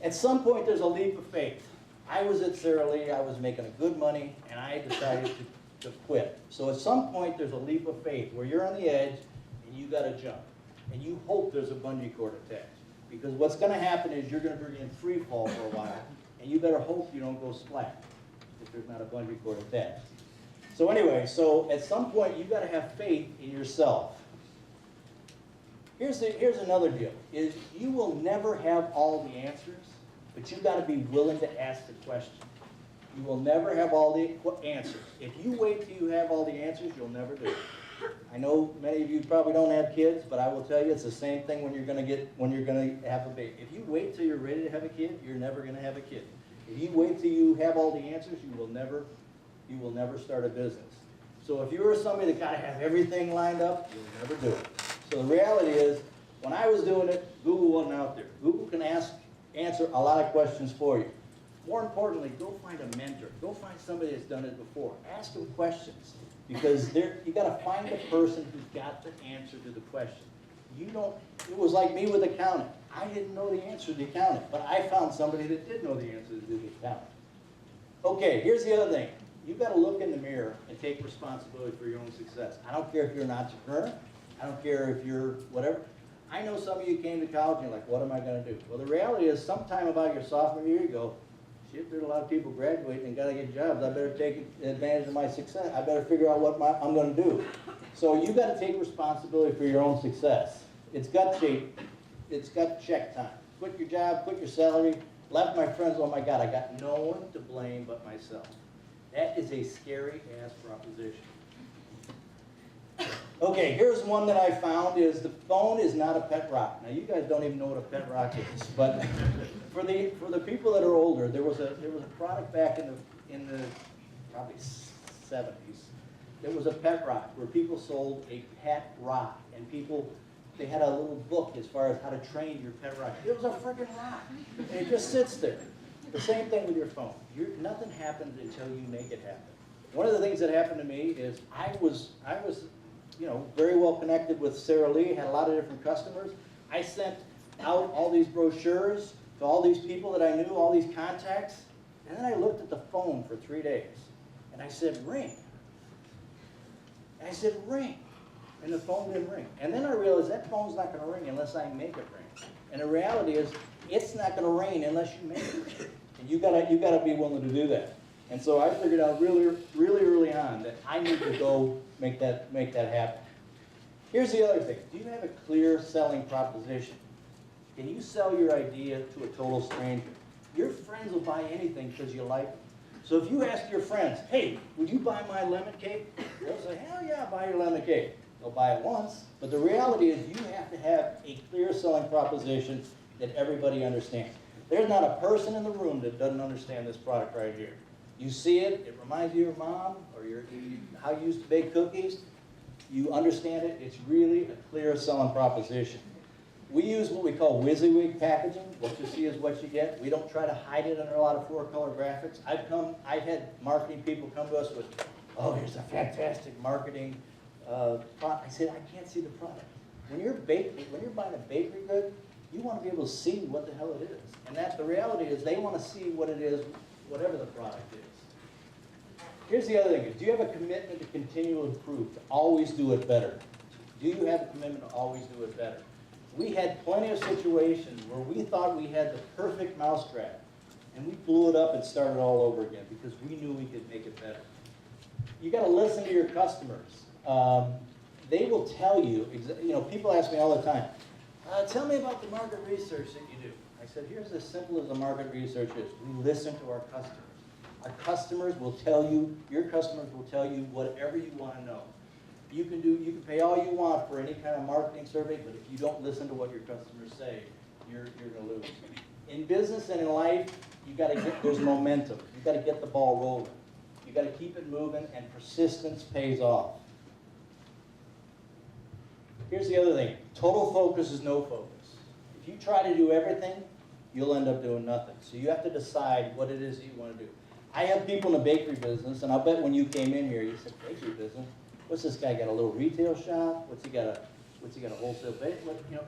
At some point, there's a leap of faith. I was at Sara Lee, I was making good money, and I decided to quit. So at some point, there's a leap of faith where you're on the edge, and you got to jump. and you hope there's a bungee cord attached. Because what's going to happen is you're going to be in free fall for a while, and you better hope you don't go splat if there's not a bungee cord attached. So anyway, so at some point you've got to have faith in yourself. Here's another deal, is you will never have all the answers, but you've got to be willing to ask the question. You will never have all the answers. If you wait till you have all the answers, you'll never do it. I know many of you probably don't have kids, but I will tell you it's the same thing when you're going to have a baby. If you wait till you're ready to have a kid, you're never going to have a kid. If you wait till you have all the answers, you will never start a business. So if you're somebody that got to have everything lined up, you'll never do it. So the reality is, when I was doing it, Google wasn't out there. Google can answer a lot of questions for you. More importantly, go find a mentor. Go find somebody that's done it before. Ask them questions, because you got to find the person who's got the answer to the question. You don't. It was like me with accounting. I didn't know the answer to the accounting, but I found somebody that did know the answer to the accounting. Okay, here's the other thing. You've got to look in the mirror and take responsibility for your own success. I don't care if you're an entrepreneur. I don't care if you're whatever. I know some of you came to college and you're like, what am I going to do? Well, the reality is, sometime about your sophomore year, you go, shit, there's a lot of people graduating and got to get jobs. I better take advantage of my success. I better figure out what I'm going to do. So you got to take responsibility for your own success. It's gut check time. Quit your job, quit your salary. Left my friends, oh my God, I got no one to blame but myself. That is a scary ass proposition. Okay, here's one that I found is the phone is not a pet rock. Now you guys don't even know what a pet rock is, but for the people that are older, there was a product back in the probably 70s. There was a pet rock where people sold a pet rock, and they had a little book as far as how to train your pet rock. It was a freaking rock, and it just sits there. The same thing with your phone. Nothing happens until you make it happen. One of the things that happened to me is I was very well connected with Sarah Lee, had a lot of different customers. I sent out all these brochures to all these people that I knew, all these contacts, and then I looked at the phone for 3 days, and I said, ring. And I said, ring. And the phone didn't ring. And then I realized that phone's not going to ring unless I make it ring. And the reality is, it's not going to rain unless you make it ring. And you gotta be willing to do that. And so I figured out really early on that I need to go make that happen. Here's the other thing. Do you have a clear selling proposition? Can you sell your idea to a total stranger? Your friends will buy anything because you like them. So if you ask your friends, hey, would you buy my lemon cake? They'll say, hell yeah, I'll buy your lemon cake. They'll buy it once. But the reality is you have to have a clear selling proposition that everybody understands. There's not a person in the room that doesn't understand this product right here. You see it, it reminds you of your mom, or how you used to bake cookies. You understand it, it's really a clear selling proposition. We use what we call WYSIWYG packaging. What you see is what you get. We don't try to hide it under a lot of 4-color graphics. I've had marketing people come to us with, oh, here's a fantastic marketing product. I said, I can't see the product. When you're buying a bakery good, you want to be able to see what the hell it is. And that's the reality is they want to see what it is, whatever the product is. Here's the other thing. Do you have a commitment to continually improve, to always do it better? Do you have a commitment to always do it better? We had plenty of situations where we thought we had the perfect mousetrap, and we blew it up and started all over again because we knew we could make it better. You got to listen to your customers. They will tell you, people ask me all the time, tell me about the market research that you do. I said, here's as simple as the market research is. We listen to our customers. Our customers will tell you, your customers will tell you whatever you want to know. You can pay all you want for any kind of marketing survey, but if you don't listen to what your customers say, you're going to lose. In business and in life, there's momentum. You've got to get the ball rolling. You've got to keep it moving, and persistence pays off. Here's the other thing. Total focus is no focus. If you try to do everything, you'll end up doing nothing. So you have to decide what it is that you want to do. I have people in the bakery business, and I'll bet when you came in here, you said, bakery business? What's this guy got, a little retail shop? What's he got a wholesale bakery?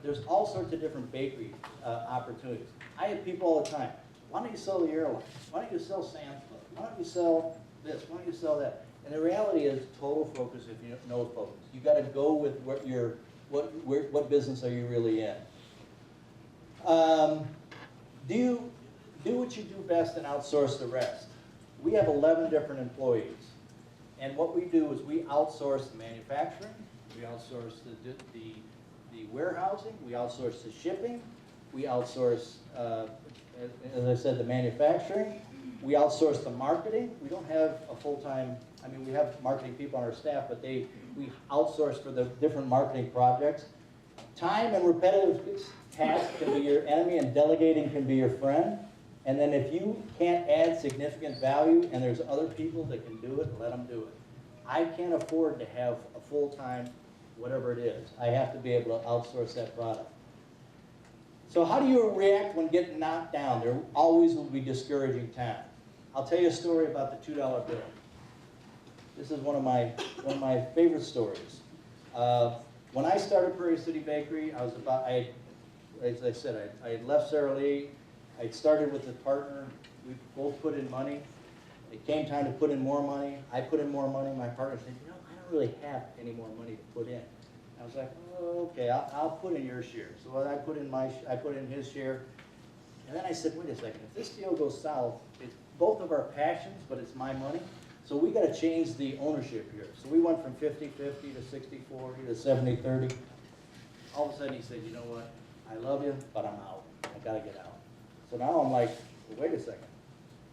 There's all sorts of different bakery opportunities. I have people all the time. Why don't you sell the airline? Why don't you sell Sam's Club? Why don't you sell this? Why don't you sell that? And the reality is total focus if you have no focus. You got to go with what your what business are you really in? Do what you do best and outsource the rest. We have 11 different employees. And what we do is we outsource the manufacturing, we outsource the warehousing, we outsource the shipping, we outsource, as I said, the manufacturing, we outsource the marketing. We don't have a full-time, I mean, we have marketing people on our staff, but we outsource for the different marketing projects. Time and repetitive tasks can be your enemy, and delegating can be your friend. And then if you can't add significant value and there's other people that can do it, let them do it. I can't afford to have a full-time, whatever it is. I have to be able to outsource that product. So how do you react when getting knocked down? There always will be discouraging times. I'll tell you a story about the $2 bill. This is one of my favorite stories. When I started Prairie City Bakery, as I said, I had left Sara Lee. I started with a partner. We both put in money. It came time to put in more money. I put in more money. My partner said, you know, I don't really have any more money to put in. I was like, oh, okay, I'll put in your share. So I put in his share. And then I said, wait a second, if this deal goes south, it's both of our passions, but it's my money. So we got to change the ownership here. So we went from 50-50 to 60-40 to 70-30. All of a sudden he said, you know what, I love you, but I'm out. I got to get out. So now I'm like, well, wait a second.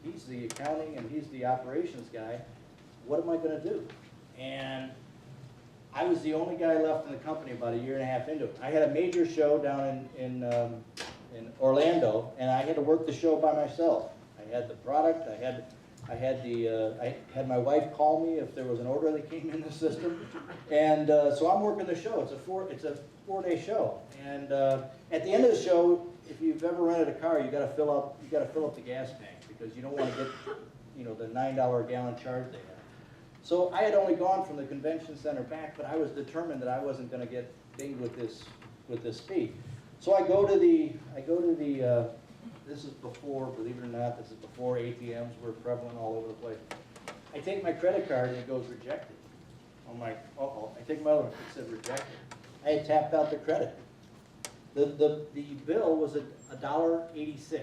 He's the accounting and he's the operations guy. What am I going to do? And I was the only guy left in the company about a year and a half into it. I had a major show down in Orlando, and I had to work the show by myself. I had the product. I had my wife call me if there was an order that came in the system, and so I'm working the show. It's a 4-day show, and at the end of the show, if you've ever rented a car, you got to fill up the gas tank because you don't want to get the $9 a gallon charge they have. So I had only gone from the convention center back, but I was determined that I wasn't going to get dinged with this fee. So I go to the this is before, believe it or not, this is before ATMs were prevalent all over the place. I take my credit card and it goes rejected. I'm like, uh-oh. I take my other one, it said rejected. I had tapped out the credit. The bill was $1.86.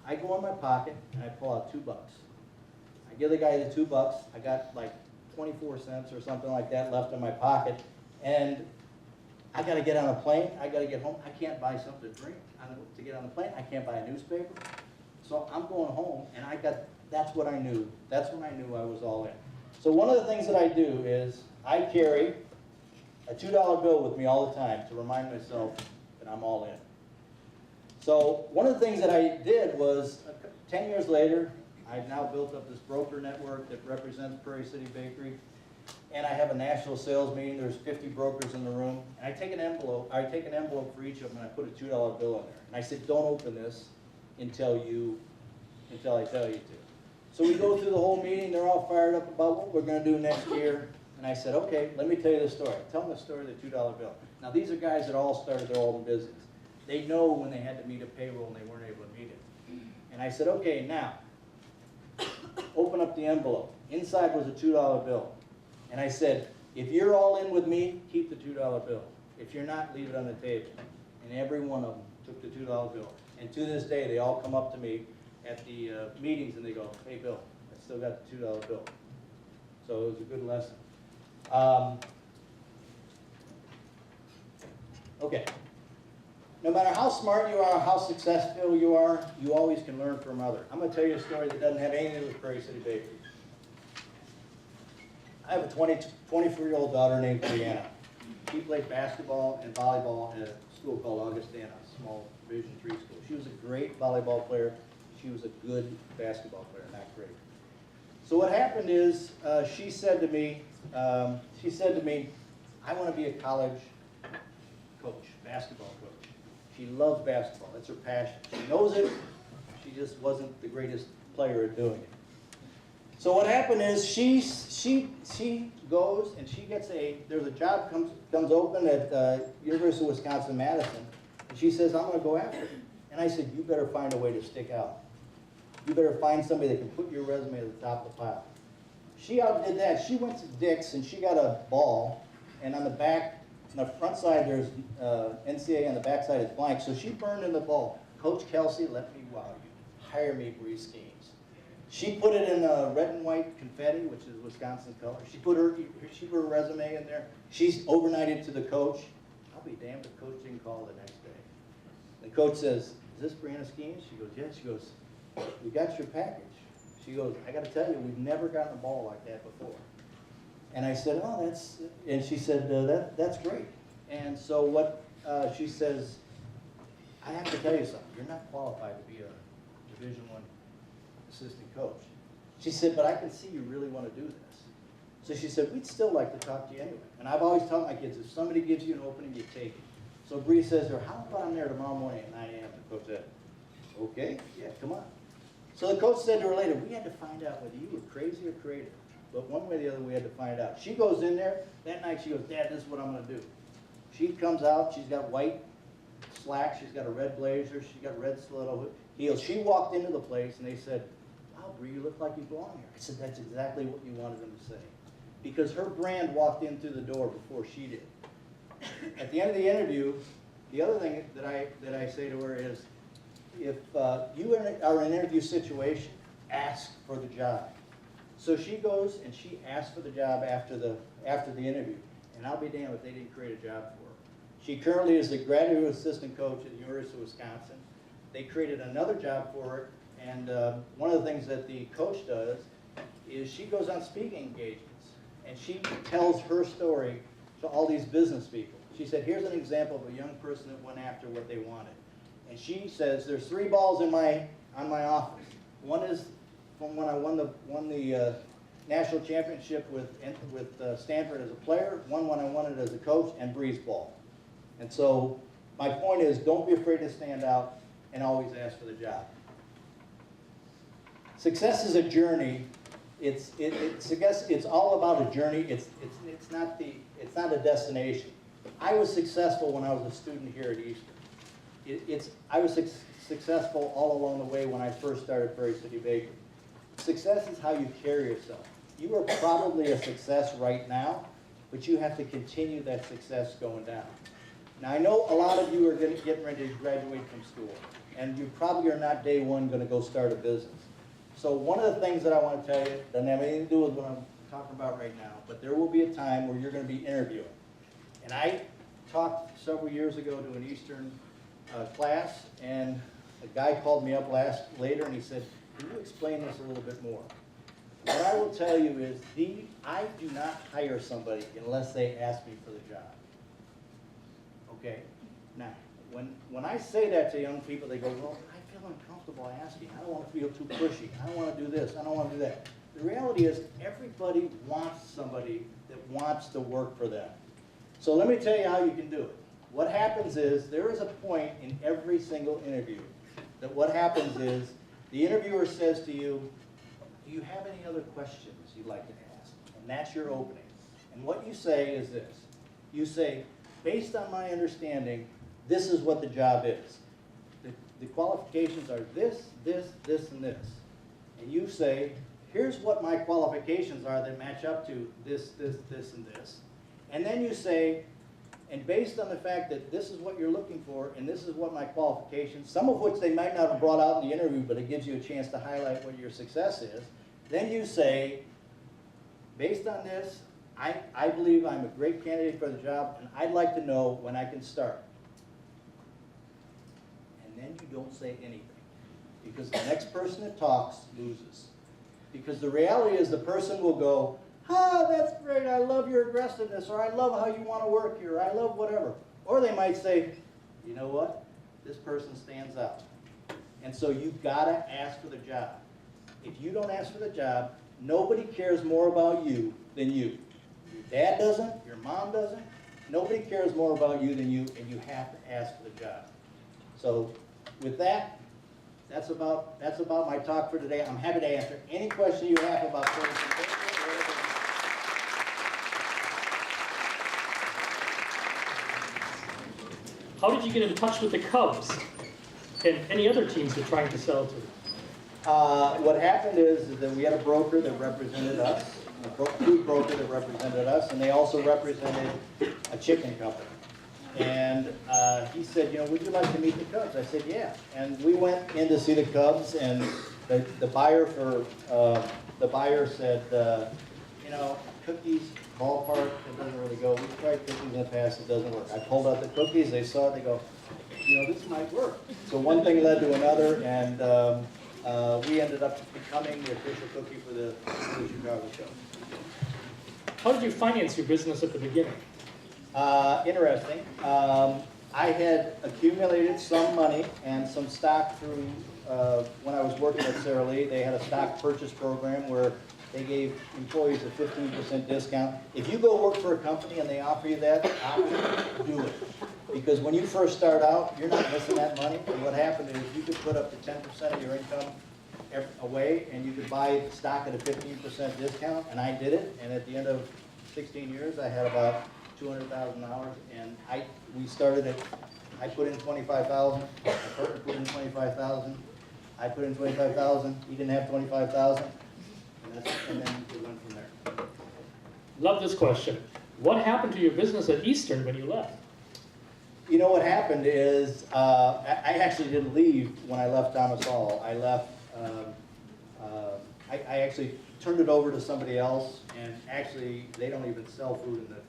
I go in my pocket and I pull out $2. I give the guy the $2. I got like 24 cents or something like that left in my pocket, and I got to get on a plane. I got to get home. I can't buy something to drink to get on the plane. I can't buy a newspaper. So I'm going home, and that's what I knew. That's when I knew I was all in. So one of the things that I do is I carry a $2 bill with me all the time to remind myself that I'm all in. So one of the things that I did was 10 years later, I've now built up this broker network that represents Prairie City Bakery, and I have a national sales meeting. There's 50 brokers in the room, and I take an envelope for each of them, and I put a $2 bill in there. And I said, don't open this until I tell you to. So we go through the whole meeting. They're all fired up about what we're going to do next year. And I said, okay, let me tell you the story. Tell them the story of the $2 bill. Now, these are guys that all started their own business. They know when they had to meet a payroll and they weren't able to meet it. And I said, okay, now, open up the envelope. Inside was a $2 bill. And I said, if you're all in with me, keep the $2 bill. If you're not, leave it on the table. And every one of them took the $2 bill. And to this day, they all come up to me at the meetings and they go, hey, Bill, I still got the $2 bill. So it was a good lesson. Okay. No matter how smart you are, how successful you are, you always can learn from others. I'm going to tell you a story that doesn't have anything to do with Prairie City Bakery. I have a 24-year-old daughter named Brianna. She played basketball and volleyball at a school called Augustana, a small Division III school. She was a great volleyball player. She was a good basketball player, not great. So what happened is she said to me, I want to be a college coach, basketball coach. She loves basketball. That's her passion. She knows it. She just wasn't the greatest player at doing it. So what happened is she goes and she gets there's a job comes open at University of Wisconsin-Madison, and she says, I'm going to go after it. And I said, you better find a way to stick out. You better find somebody that can put your resume at the top of the pile. She outdid that. She went to Dick's and she got a ball, and on the back On the front side, there's NCAA, on the back side, it's blank. So she burned in the ball. Coach Kelsey, let me wow you. Hire me, Bree Skeens. She put it in red and white confetti, which is Wisconsin color. She put her resume in there. She's overnighted to the coach. I'll be damned if coach didn't call the next day. The coach says, "Is this Brianna Skeens?" She goes, "Yes." She goes, "We got your package." She goes, "I got to tell you, we've never gotten a ball like that before." And I said, "Oh, that's," and she said, that's great. And so what she says, "I have to tell you something. You're not qualified to be a Division I assistant coach." She said, "But I can see you really want to do this." So she said, "We'd still like to talk to you anyway." And I've always told my kids, if somebody gives you an opening, you take it. So Bree says to her, "How about I'm there tomorrow morning at 9 a.m.? The coach said, "Okay, yeah, come on." So the coach said to her later, "We had to find out whether you were crazy or creative. But one way or the other, we had to find out." She goes in there. That night, she goes, "Dad, this is what I'm going to do." She comes out. She's got white slacks. She's got a red blazer. She's got red stiletto heels. She walked into the place, and they said, "Wow, Bree, you look like you belong here." I said, "That's exactly what you wanted them to say." Because her brand walked in through the door before she did. At the end of the interview, the other thing that I say to her is, if you are in an interview situation, ask for the job. So she goes and she asks for the job after the interview. And I'll be damned if they didn't create a job for her. She currently is the graduate assistant coach at the University of Wisconsin. They created another job for her, and one of the things that the coach does is she goes on speaking engagements, and she tells her story to all these business people. She said, "Here's an example of a young person that went after what they wanted." And she says, "There's 3 balls on my office. One is from when I won the national championship with Stanford as a player, one when I won it as a coach, and Bree's ball." And so my point is, don't be afraid to stand out and always ask for the job. Success is a journey. It's all about a journey. It's not a destination. I was successful when I was a student here at Eastern. I was successful all along the way when I first started Prairie City Bakery. Success is how you carry yourself. You are probably a success right now, but you have to continue that success going down. Now, I know a lot of you are getting ready to graduate from school, and you probably are not day one going to go start a business. So one of the things that I want to tell you doesn't have anything to do with what I'm talking about right now, but there will be a time where you're going to be interviewing. And I talked several years ago to an Eastern class, and a guy called me up later and he said, "Can you explain this a little bit more?" What I will tell you is, I do not hire somebody unless they ask me for the job. Okay? Now, when I say that to young people, they go, "Well, I feel uncomfortable asking. I don't want to feel too pushy. I don't want to do this. I don't want to do that." The reality is, everybody wants somebody that wants to work for them. So let me tell you how you can do it. What happens is, there is a point in every single interview that what happens is, the interviewer says to you, "Do you have any other questions you'd like to ask?" And that's your opening. And what you say is this. You say, "Based on my understanding, this is what the job is. The qualifications are this, this, this, and this." And you say, "Here's what my qualifications are that match up to this, this, this, and this." And then you say, "And based on the fact that this is what you're looking for, and this is what my qualifications," some of which they might not have brought out in the interview, but it gives you a chance to highlight what your success is. Then you say, "Based on this, I believe I'm a great candidate for the job, and I'd like to know when I can start." And then you don't say anything, because the next person that talks loses. Because the reality is, the person will go, "Ah, that's great, I love your aggressiveness," or "I love how you want to work here," or "I love whatever." Or they might say, "You know what? This person stands out." And so you've got to ask for the job. If you don't ask for the job, nobody cares more about you than you. Your dad doesn't, your mom doesn't. Nobody cares more about you than you, and you have to ask for the job. So with that, that's about my talk for today. I'm happy to answer any question you have about Prairie City Bakery. How did you get in touch with the Cubs and any other teams you're trying to sell to? What happened is that we had a broker that represented us, food broker that represented us, and they also represented a chicken company. And he said, would you like to meet the Cubs? I said, yeah. And we went in to see the Cubs, and the buyer said, cookies, ballpark, it doesn't really go. We've tried cookies in the past, it doesn't work. I pulled out the cookies, they saw it, they go, this might work. So one thing led to another, and we ended up becoming the official cookie for the Chicago show. How did you finance your business at the beginning? Interesting. I had accumulated some money and some stock through, when I was working at Sara Lee, they had a stock purchase program where they gave employees a 15% discount. If you go work for a company and they offer you that option, do it. Because when you first start out, you're not missing that money. And what happened is you could put up to 10% of your income away, and you could buy stock at a 15% discount, and I did it. And at the end of 16 years, I had about $200,000, and we started it. I put in $25,000. My partner put in $25,000. I put in $25,000. He didn't have $25,000, and then we went from there. Love this question. What happened to your business at Eastern when you left? What happened is I actually didn't leave when I left Thomas Hall. I left. I actually turned it over to somebody else, and actually they don't even sell food in the.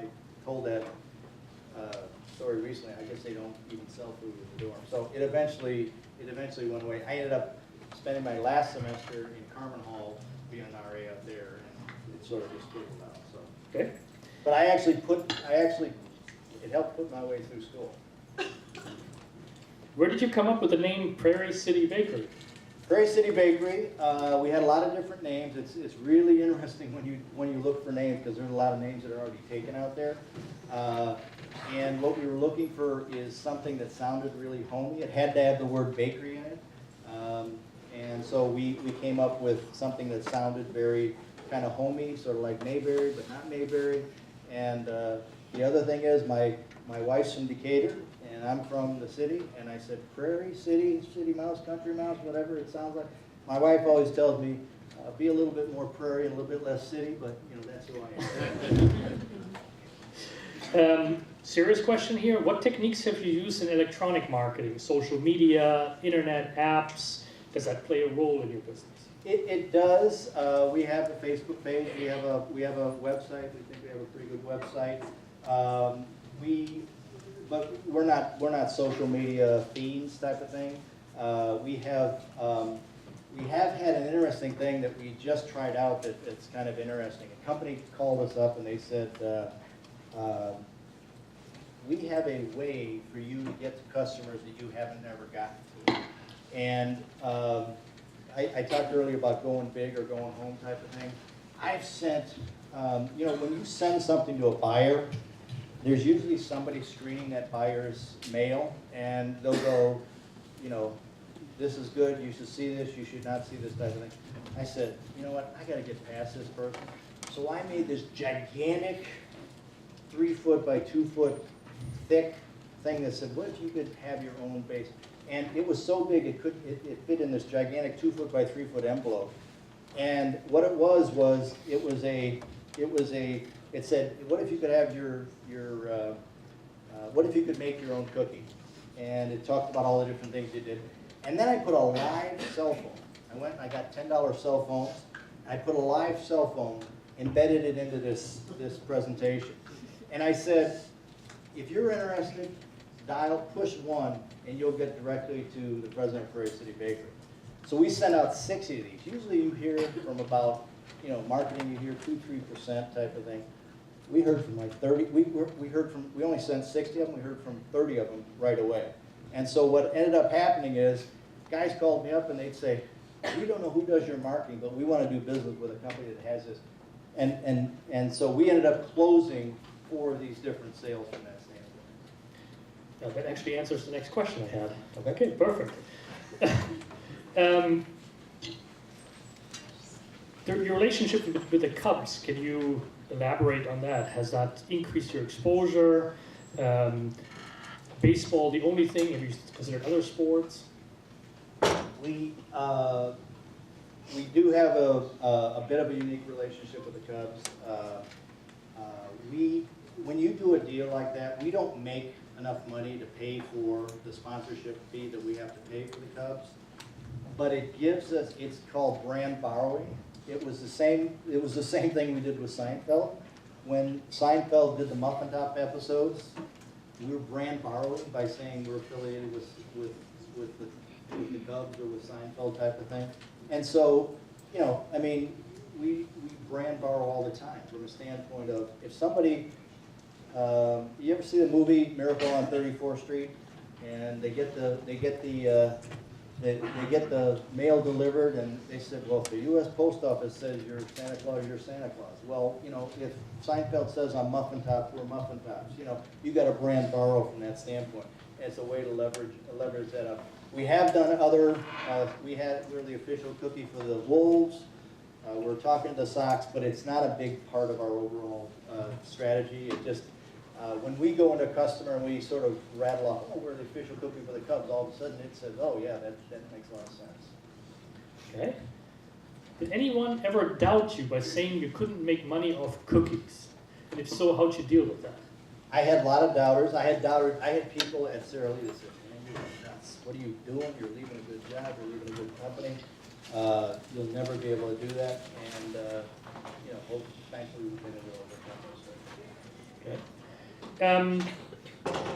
I told that story recently. I guess they don't even sell food in the dorm. So it eventually went away. I ended up spending my last semester in Carmen Hall being an RA up there, and it sort of just fizzled out. So. Okay. But it helped put my way through school. Where did you come up with the name Prairie City Bakery? Prairie City Bakery, we had a lot of different names. It's really interesting when you look for names, because there's a lot of names that are already taken out there. And what we were looking for is something that sounded really homey. It had to have the word bakery in it. And so we came up with something that sounded very kind of homey, sort of like Mayberry, but not Mayberry. And the other thing is my wife's from Decatur, and I'm from the city, and I said, Prairie, city mouse, country mouse, whatever it sounds like. My wife always tells me, be a little bit more prairie and a little bit less city, but that's who I am. Serious question here. What techniques have you used in electronic marketing? Social media, internet, apps? Does that play a role in your business? It does. We have a Facebook page. We have a website. We think we have a pretty good website. But we're not social media fiends type of thing. We have had an interesting thing that we just tried out that's kind of interesting. A company called us up and they said, we have a way for you to get to customers that you haven't never gotten to. And I talked earlier about going big or going home type of thing. I've sent, when you send something to a buyer, there's usually somebody screening that buyer's mail, and they'll go, this is good, you should see this, you should not see this type of thing. I said, you know what, I got to get past this person. So I made this gigantic 3-foot by 2-foot thick thing that said, what if you could have your own base? And it was so big it fit in this gigantic 2-foot by 3-foot envelope. And what it said, what if you could have what if you could make your own cookie? And it talked about all the different things you did. And then I put a live cell phone. I went and I got $10 cell phones. I put a live cell phone, embedded it into this presentation. And I said, if you're interested, push 1, and you'll get directly to the president of Prairie City Bakery. So we sent out 60 of these. Usually you hear from about, marketing, you hear 2-3% type of thing. We heard from like 30, we only sent 60 of them, we heard from 30 of them right away. And so what ended up happening is, guys called me up and they'd say, we don't know who does your marketing, but we want to do business with a company that has this. And so we ended up closing 4 of these different sales from that standpoint. Now, that actually answers the next question I had. Okay, perfect. Your relationship with the Cubs, can you elaborate on that? Has that increased your exposure? Baseball the only thing? Have you considered other sports? we do have a bit of a unique relationship with the Cubs. When you do a deal like that, we don't make enough money to pay for the sponsorship fee that we have to pay for the Cubs. But it gives us, it's called brand borrowing. It was the same thing we did with Seinfeld. When Seinfeld did the Muffin Top episodes, we were brand borrowing by saying we're affiliated with the Cubs or with Seinfeld type of thing. And so, you know, I mean, we brand borrow all the time from a standpoint of if somebody, you ever see the movie Miracle on 34th Street, and they get the mail delivered, and they said, well, if the U.S. Post Office says you're Santa Claus, you're Santa Claus. Well, you know, if Seinfeld says I'm Muffin Tops, we're Muffin Tops. You know, you got to brand borrow from that standpoint. It's a way to leverage that up. We have done other. We're the official cookie for the Wolves. We're talking to the Sox, but it's not a big part of our overall strategy. It just when we go into a customer and we sort of rattle off, oh, we're the official cookie for the Cubs, all of a sudden it says, oh yeah, that makes a lot of sense. Okay. Did anyone ever doubt you by saying you couldn't make money off cookies? And if so, how'd you deal with that? I had a lot of doubters. I had people at Sara Lee that said, man, you're nuts. What are you doing? You're leaving a good job. You're leaving a good company. You'll never be able to do that. And, you know, thankfully we've been able to overcome those. Okay.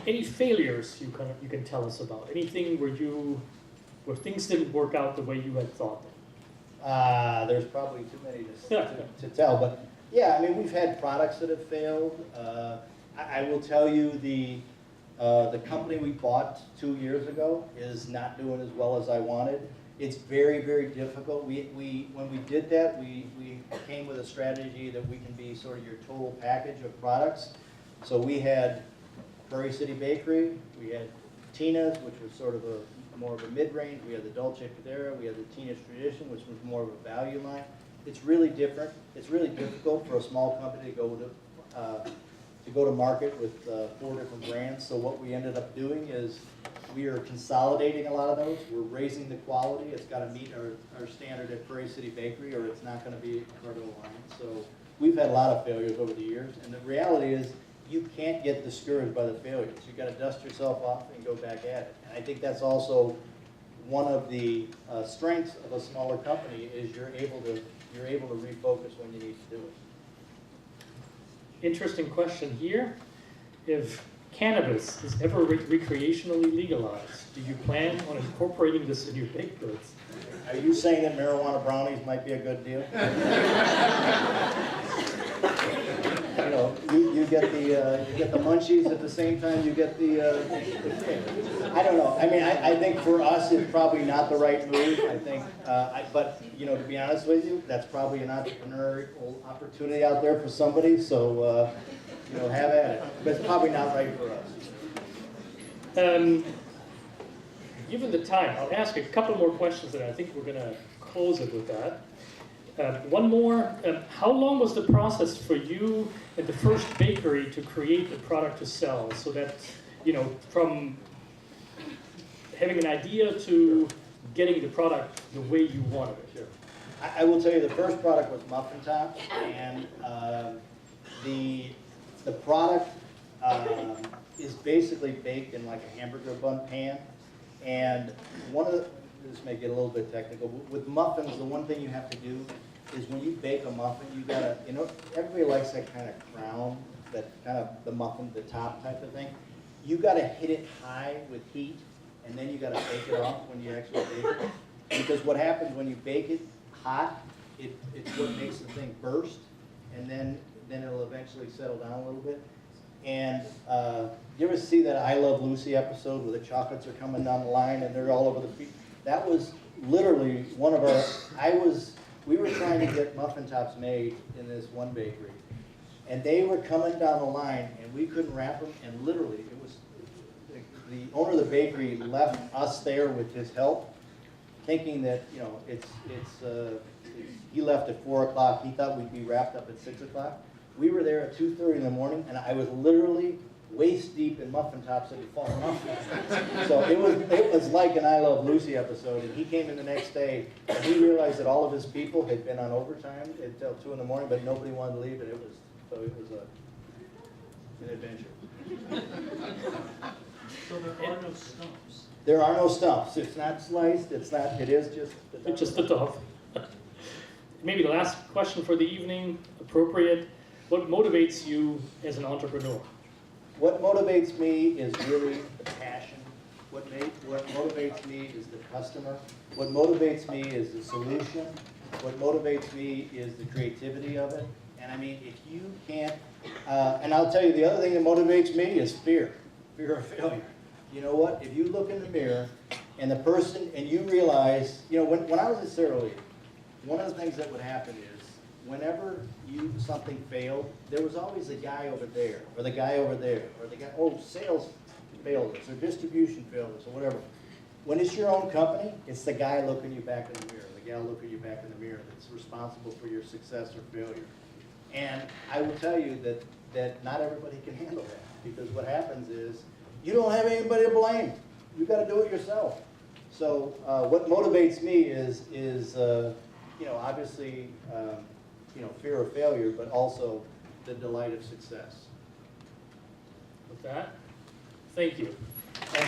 Any failures you can tell us about? Anything where things didn't work out the way you had thought them? There's probably too many to tell, but yeah, I mean, we've had products that have failed. I will tell you the company we bought 2 years ago is not doing as well as I wanted. It's very, very difficult. When we did that, we came with a strategy that we can be sort of your total package of products. So we had Prairie City Bakery, we had Tina's, which was sort of more of a mid-range. We had the Dolce Cadera, we had the Tina's Tradition, which was more of a value line. It's really different. It's really difficult for a small company to go to market with 4 different brands. So what we ended up doing is we are consolidating a lot of those. We're raising the quality. It's got to meet our standard at Prairie City Bakery, or it's not going to be part of the line. So we've had a lot of failures over the years, and the reality is you can't get discouraged by the failures. You've got to dust yourself off and go back at it. And I think that's also one of the strengths of a smaller company is you're able to refocus when you need to do it. Interesting question here. If cannabis is ever recreationally legalized, do you plan on incorporating this in your baked goods? Are you saying that marijuana brownies might be a good deal? You know, you get the munchies at the same time you get the I don't know. I mean, I think for us it's probably not the right move. I think, but you know, to be honest with you, that's probably an entrepreneurial opportunity out there for somebody. So you know, have at it. But it's probably not right for us. Given the time, I'll ask a couple more questions, and I think we're going to close it with that. One more. How long was the process for you at the first bakery to create the product to sell, so that, you know, from having an idea to getting the product the way you wanted it? Sure. I will tell you the first product was Muffin Tops, and the product is basically baked in like a hamburger bun pan. And this may get a little bit technical, but with muffins, the one thing you have to do is when you bake a muffin, you gotta, you know, everybody likes that kind of crown, that kind of the muffin, the top type of thing. You gotta hit it high with heat, and then you gotta bake it off when you actually bake it. Because what happens when you bake it hot, it's what makes the thing burst, and then it'll eventually settle down a little bit. And you ever see that I Love Lucy episode where the chocolates are coming down the line and they're all over the feet? That was literally one of our, we were trying to get muffin tops made in this one bakery. And they were coming down the line and we couldn't wrap them, and literally it was, the owner of the bakery left us there with his help, thinking that, you know, he left at 4 o'clock, he thought we'd be wrapped up at 6 o'clock. We were there at 2:30 in the morning, and I was literally waist deep in muffin tops that had fallen off. So it was like an I Love Lucy episode, and he came in the next day, and he realized that all of his people had been on overtime until 2 in the morning, but nobody wanted to leave, and it was an adventure. So there are no stumps. There are no stumps. It's not sliced. It is just the top. It's just the top. Maybe the last question for the evening, appropriate. What motivates you as an entrepreneur? What motivates me is really the passion. What motivates me is the customer. What motivates me is the solution. What motivates me is the creativity of it. And I mean, if you can't, and I'll tell you, the other thing that motivates me is fear of failure. You know what? If you look in the mirror and the person, and you realize, you know, when I was at Sara Lee, one of the things that would happen is, whenever something failed, there was always a guy over there, or the guy over there, or the guy, oh, sales failed us, or distribution failed us, or whatever. When it's your own company, it's the guy looking you back in the mirror, the gal looking you back in the mirror that's responsible for your success or failure. And I will tell you that not everybody can handle that, because what happens is, you don't have anybody to blame. You got to do it yourself. So what motivates me is you know, obviously, you know, fear of failure, but also the delight of success. With that, thank you. And